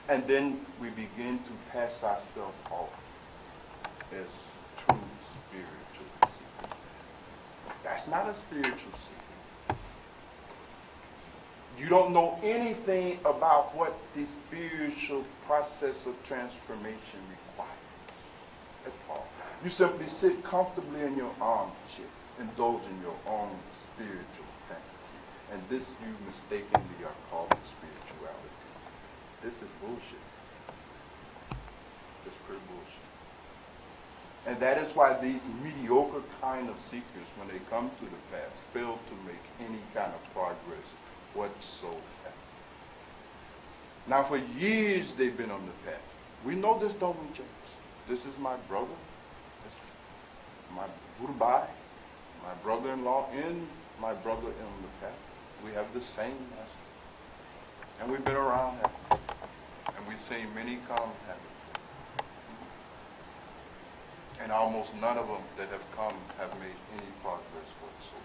And then we begin to pass ourselves off as true spiritual seekers. That's not a spiritual seeker. You don't know anything about what the spiritual process of transformation requires at all. You simply sit comfortably in your armchair, indulge in your own spiritual fantasy. And this you mistakenly are calling spirituality. This is bullshit. It's pure bullshit. And that is why these mediocre kind of seekers, when they come to the path, fail to make any kind of progress whatsoever. Now, for years they've been on the path. We know this, don't we, James? This is my brother. This is my Gurubai, my brother-in-law, and my brother in the path. We have the same master. And we've been around that. And we've seen many come habits. And almost none of them that have come have made any progress whatsoever.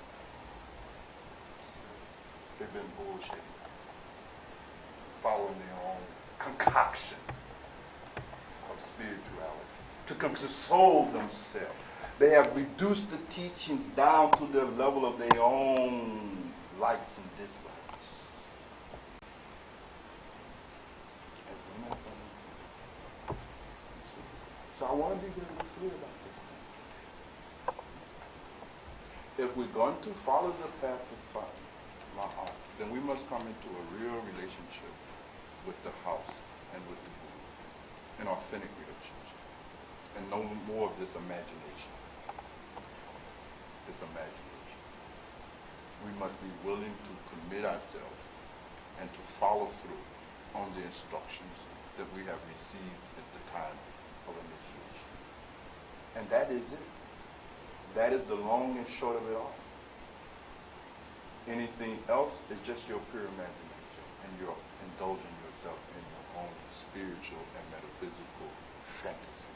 They've been bullshitting, following their own concoction of spirituality to console themselves. They have reduced the teachings down to the level of their own likes and dislikes. So I want to be very clear about this. If we're going to follow the path of Mahat, then we must come into a real relationship with the house and with the Guru, an authentic relationship, and no more of this imagination. We must be willing to commit ourselves and to follow through on the instructions that we have received at the time of initiation. And that is it. That is the long and short of it all. Anything else is just your pure imagination, and you're indulging yourself in your own spiritual and metaphysical fantasy.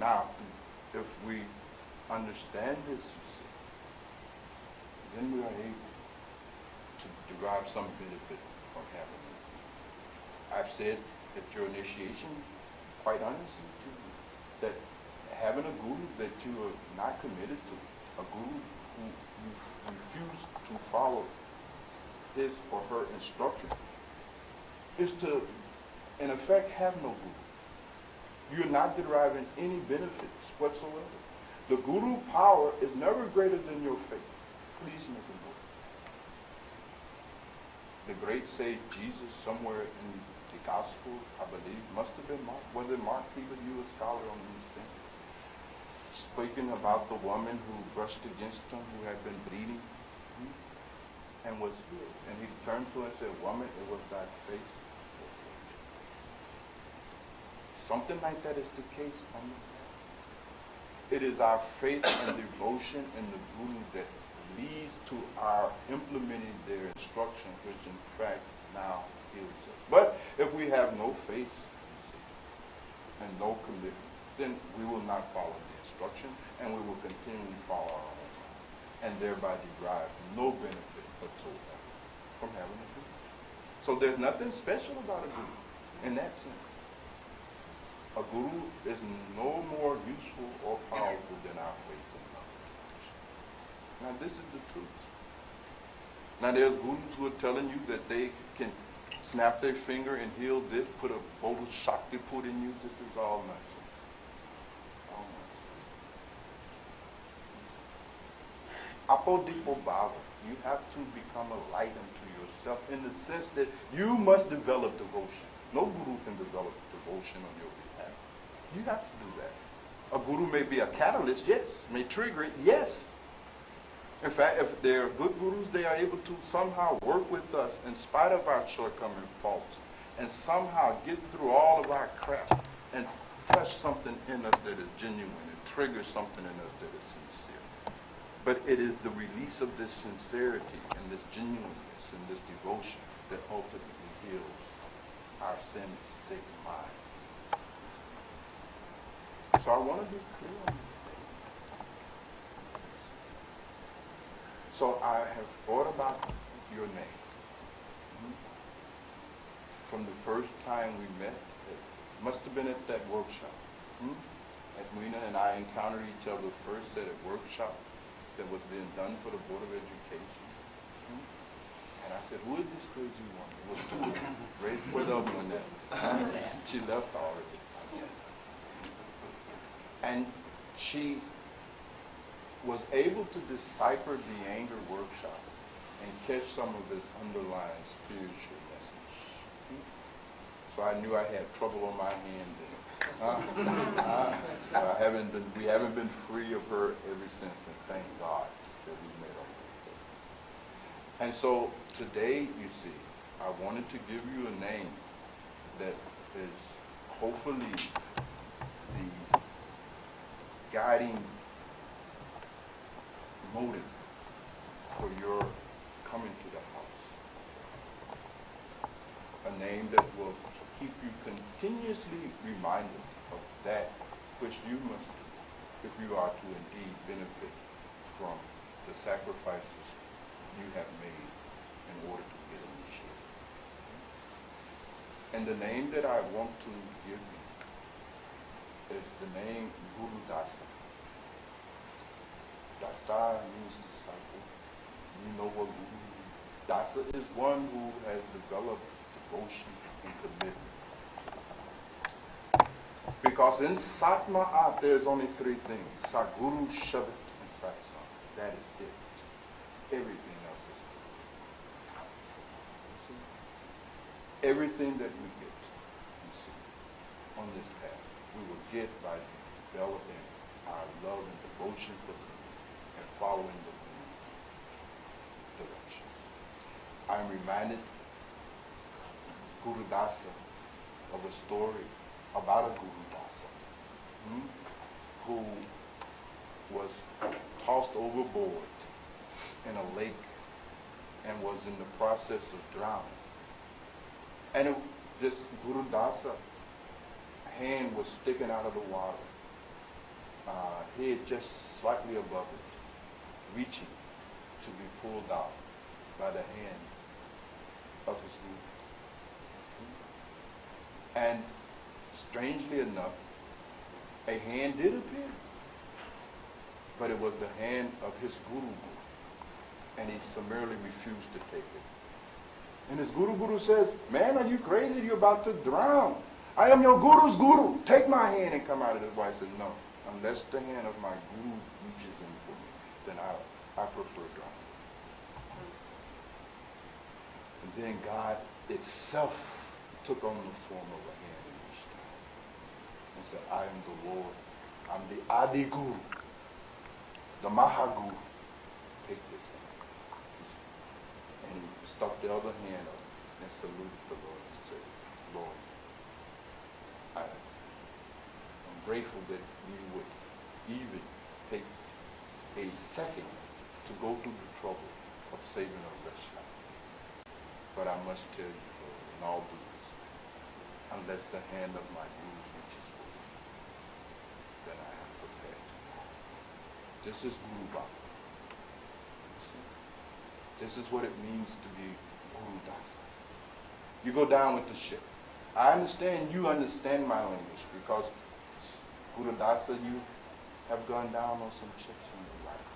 Now, if we understand this, then we are able to derive some benefit from having it. I've said at your initiation, quite honestly, to you, that having a guru that you are not committed to, a guru who you refuse to follow his or her instruction, is to, in effect, have no guru. You're not deriving any benefits whatsoever. The guru power is never greater than your faith. Please make it know. The great sage Jesus, somewhere in the gospel, I believe, must have been Mark. Was it Mark? Even you, a scholar on these things. Speaking about the woman who brushed against him, who had been bleeding, and was healed. And he turned to her and said, "Woman, it was thy faith." Something like that is the case on the path. It is our faith and devotion in the Guru that leads to our implementing their instruction, which in fact now heals us. But if we have no faith and no commitment, then we will not follow the instruction, and we will continually follow our own mind, and thereby derive no benefit whatsoever from having a Guru. So there's nothing special about a Guru in that sense. A guru is no more useful or powerful than our faith and knowledge. Now this is the truth. Now there's gurus who are telling you that they can snap their finger and heal this, put a bolt of shakti put in you. This is all nonsense. All nonsense. Apodipo bhava. You have to become a light unto yourself in the sense that you must develop devotion. No guru can develop devotion on your behalf. You have to do that. A guru may be a catalyst, yes. May trigger it, yes. In fact, if they're good gurus, they are able to somehow work with us in spite of our shortcomings and faults, and somehow get through all of our crap and touch something in us that is genuine and trigger something in us that is sincere. But it is the release of this sincerity and this genuineness and this devotion that ultimately heals our sin-sick mind. So I want to be clear on this thing. So I have thought about your name. From the first time we met, it must have been at that workshop. As Marina and I encountered each other first at a workshop that was being done for the Board of Education. And I said, who is this crazy woman? It was two of them. Where's the other one at? She left already. And she was able to decipher the anger workshop and catch some of its underlying spiritual message. So I knew I had trouble on my hand then. We haven't been free of her ever since, and thank God that we met her. And so today, you see, I wanted to give you a name that is hopefully the guiding motive for your coming to the house. A name that will keep you continuously reminded of that which you must do if you are to indeed benefit from the sacrifices you have made in order to get initiated. And the name that I want to give you is the name Guru Dasa. Dasa means disciple. You know what Guru is. Dasa is one who has developed devotion and commitment. Because in Satma'at there's only three things. Saguru, Shavat, and Satsang. That is it. Everything else is good. You see? Everything that we get, you see, on this path, we will get by developing our love and devotion for them and following the directions. I'm reminded, Guru Dasa, of a story about a Guru Dasa who was tossed overboard in a lake and was in the process of drowning. And this Guru Dasa hand was sticking out of the water, head just slightly above it, reaching to be pulled out by the hand of his Guru. And strangely enough, a hand did appear, but it was the hand of his Guru, and he summarily refused to take it. And his Guru says, man, are you crazy? You're about to drown. I am your Guru's Guru. Take my hand and come out of this. Why? I said, no, unless the hand of my Guru reaches in for me, then I prefer drowning. And then God itself took on the form of a hand and reached down and said, I am the Lord. I'm the Adi Guru, the Mahaguru. Take this hand. And he stuck the other hand up and saluted the Lord and said, Lord, I'm grateful that you would even take a second to go through the trouble of saving a wretched life. But I must tell you, Lord, in all due respect, unless the hand of my Guru reaches for me, then I have prepared to die. This is Guru Bhakti. This is what it means to be Guru Dasa. You go down with the ship. I understand you understand my language because Guru Dasa, you have gone down on some chips in your life.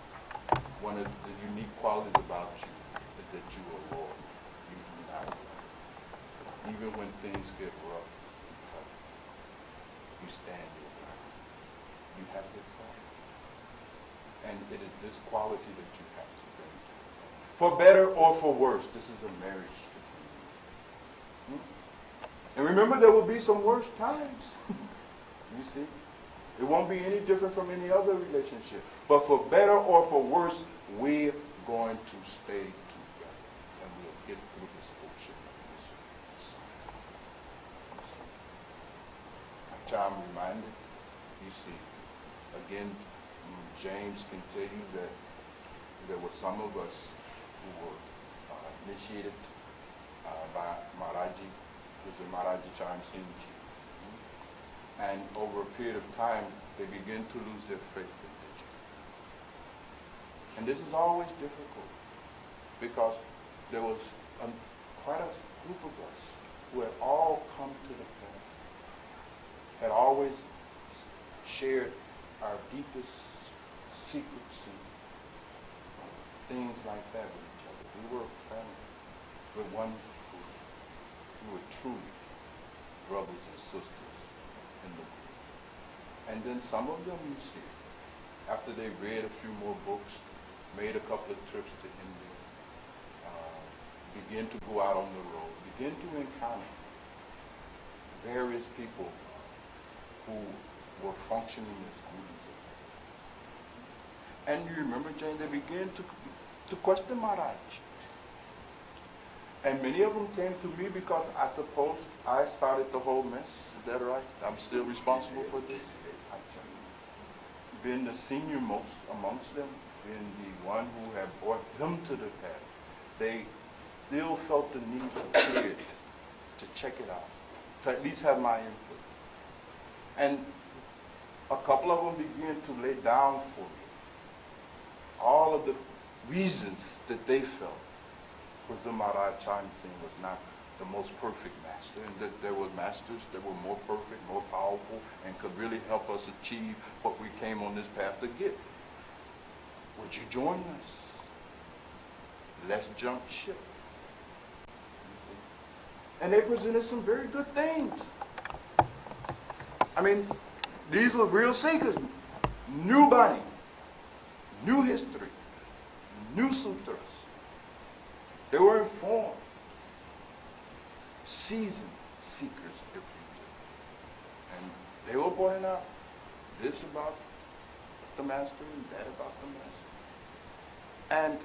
One of the unique qualities about you is that you are loyal. You do not lie. Even when things get rough and tough, you stand your ground. You have this quality. And it is this quality that you have to bring to it. For better or for worse, this is a marriage between you. And remember, there will be some worse times. You see? It won't be any different from any other relationship. But for better or for worse, we're going to stay together. And we'll get through this bullshit. I'm reminded, you see, again, James can tell you that there were some of us who were initiated by Maharaji, who's the Maharaji Charan Singh Ji. And over a period of time, they begin to lose their faith in nature. And this is always difficult because there was quite a group of us who had all come to the path, had always shared our deepest secrets and things like that with each other. We were a family with one group. We were truly brothers and sisters in the group. And then some of them, you see, after they read a few more books, made a couple of trips to India, began to go out on the road, began to encounter various people who were functioning as gurus. And you remember, Jane, they began to question Maharaj. And many of them came to me because I suppose I started the whole mess. Is that right? I'm still responsible for this? Being the senior most amongst them, being the one who had brought them to the path, they still felt the need to hear it, to check it out, to at least have my input. And a couple of them began to lay down for me all of the reasons that they felt Guru Maharaj Charan Singh was not the most perfect master, and that there were masters that were more perfect, more powerful, and could really help us achieve what we came on this path to get. Would you join us? Let's jump ship. And they presented some very good things. I mean, these were real seekers. New body, new history, new sutras. They were informed, seasoned seekers, if you will. And they were pointing out this about the master and that about the master. And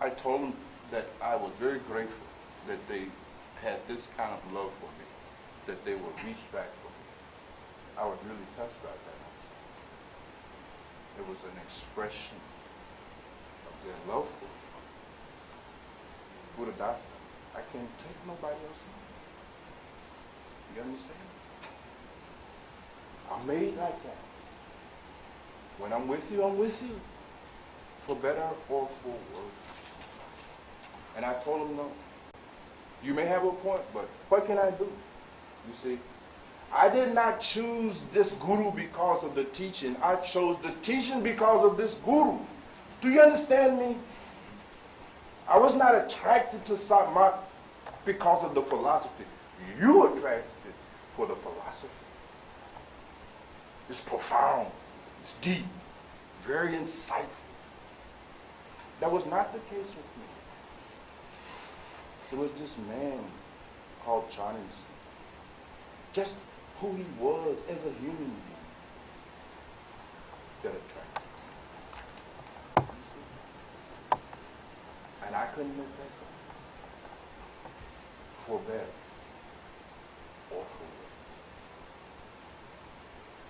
I told them that I was very grateful that they had this kind of love for me, that they would reach back for me. I was really touched by that. It was an expression of their love for me. Guru Dasa, I can't take nobody else in. You understand? I'm made like that. When I'm with you, for better or for worse. And I told him no. You may have a point, but what can I do? You see, I did not choose this guru because of the teaching. I chose the teaching because of this guru. Do you understand me? I was not attracted to Satmat because of the philosophy. You attracted for the philosophy. It's profound. It's deep. Very insightful. That was not the case with me. It was this man called Charan Singh. Just who he was as a human being that attracted me. And I couldn't let that go. For better or for worse.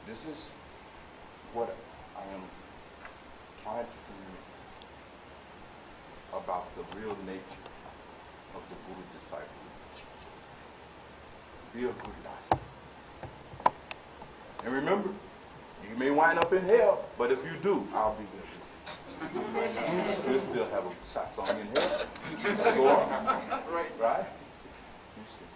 This is what I am trying to communicate about the real nature of the Guru-disciple relationship. Be a good Dasa. And remember, you may wind up in hell, but if you do, I'll be there. You'll still have a satsang in hell. Go on. Right? You see.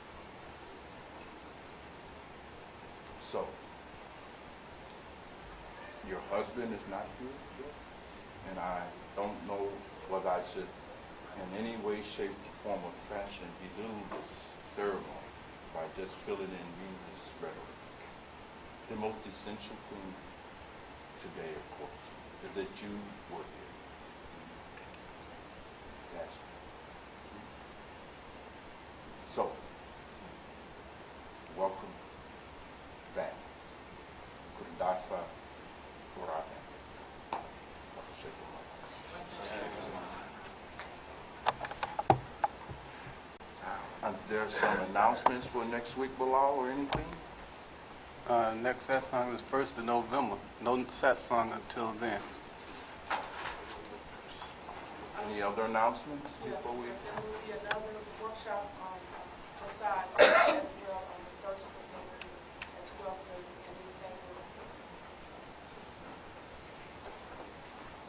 your husband is not here yet, and I don't know whether I should in any way, shape, form, or fashion belittle this ceremony by just filling in meaningless rhetoric. The most essential thing today, of course, is that you were here. That's it. So, welcome back. Dasa, there some announcements for next week, Bilal, or anything? Next satsang is 1st of November. No satsang until then. Any other announcements before we? There will be another workshop on Dasa as well on the 1st of November at 12:30 in the same room.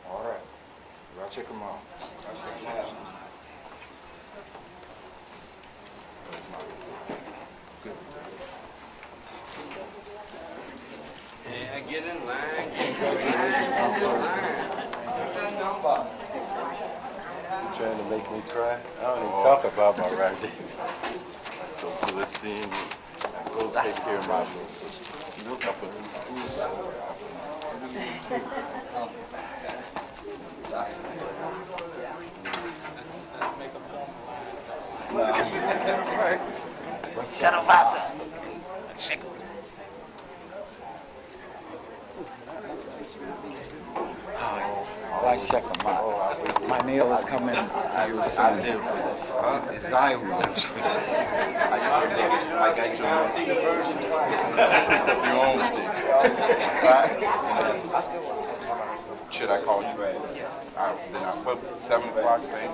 All right. I'll check them out. Good. Yeah, get in line. You trying to make me cry? I don't even talk about my writing. So good seeing you. I go take care of my little sister. Look up at Let's make a point. Shut up, Dasa. Shake it. Why check them out? My nail is coming to you soon. It's I who lives for this. I got your own stick. Should I call you? Then I put 7 o'clock thing.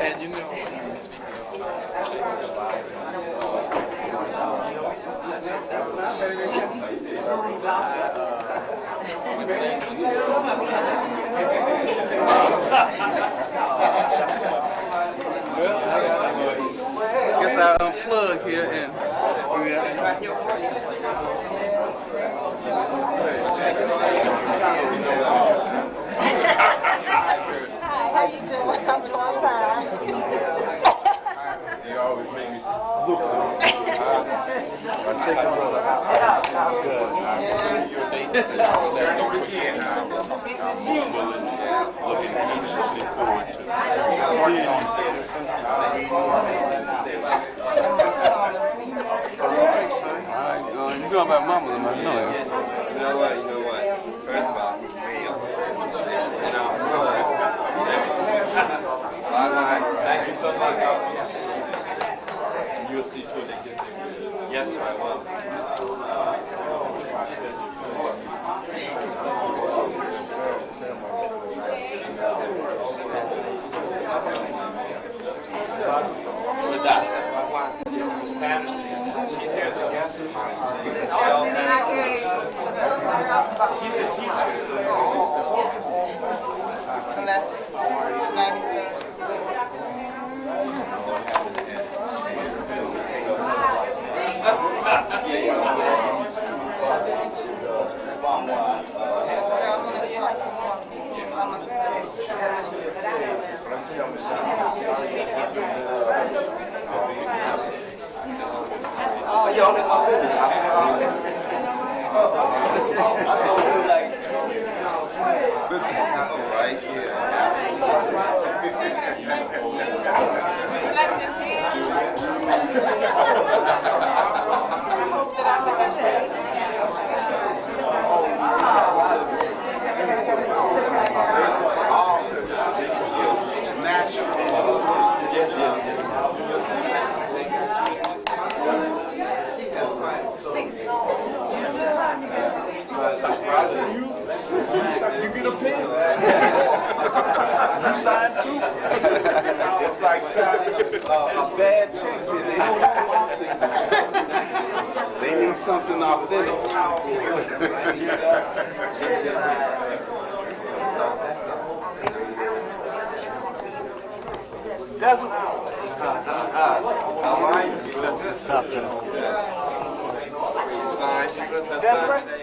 And you know, guess I unplug here and How you doing? I'm doing fine. You always make me look good. I check your brother out. Good. I'm sending your dates and all that. Don't forget now. I'm looking anxiously forward to you going about mama, I know you. You know what? First of all, Bhagwan, thank you so much. You'll see too they get there. Yes, sir, I will. Dasa. She's here as a guest. She's a teacher. Right here. You get a pin. You sign too. It's like signing a bad check. They don't want signature. They need something authentic. Dasa. How are you? You look good. Stop that. She's fine. She looks her son today.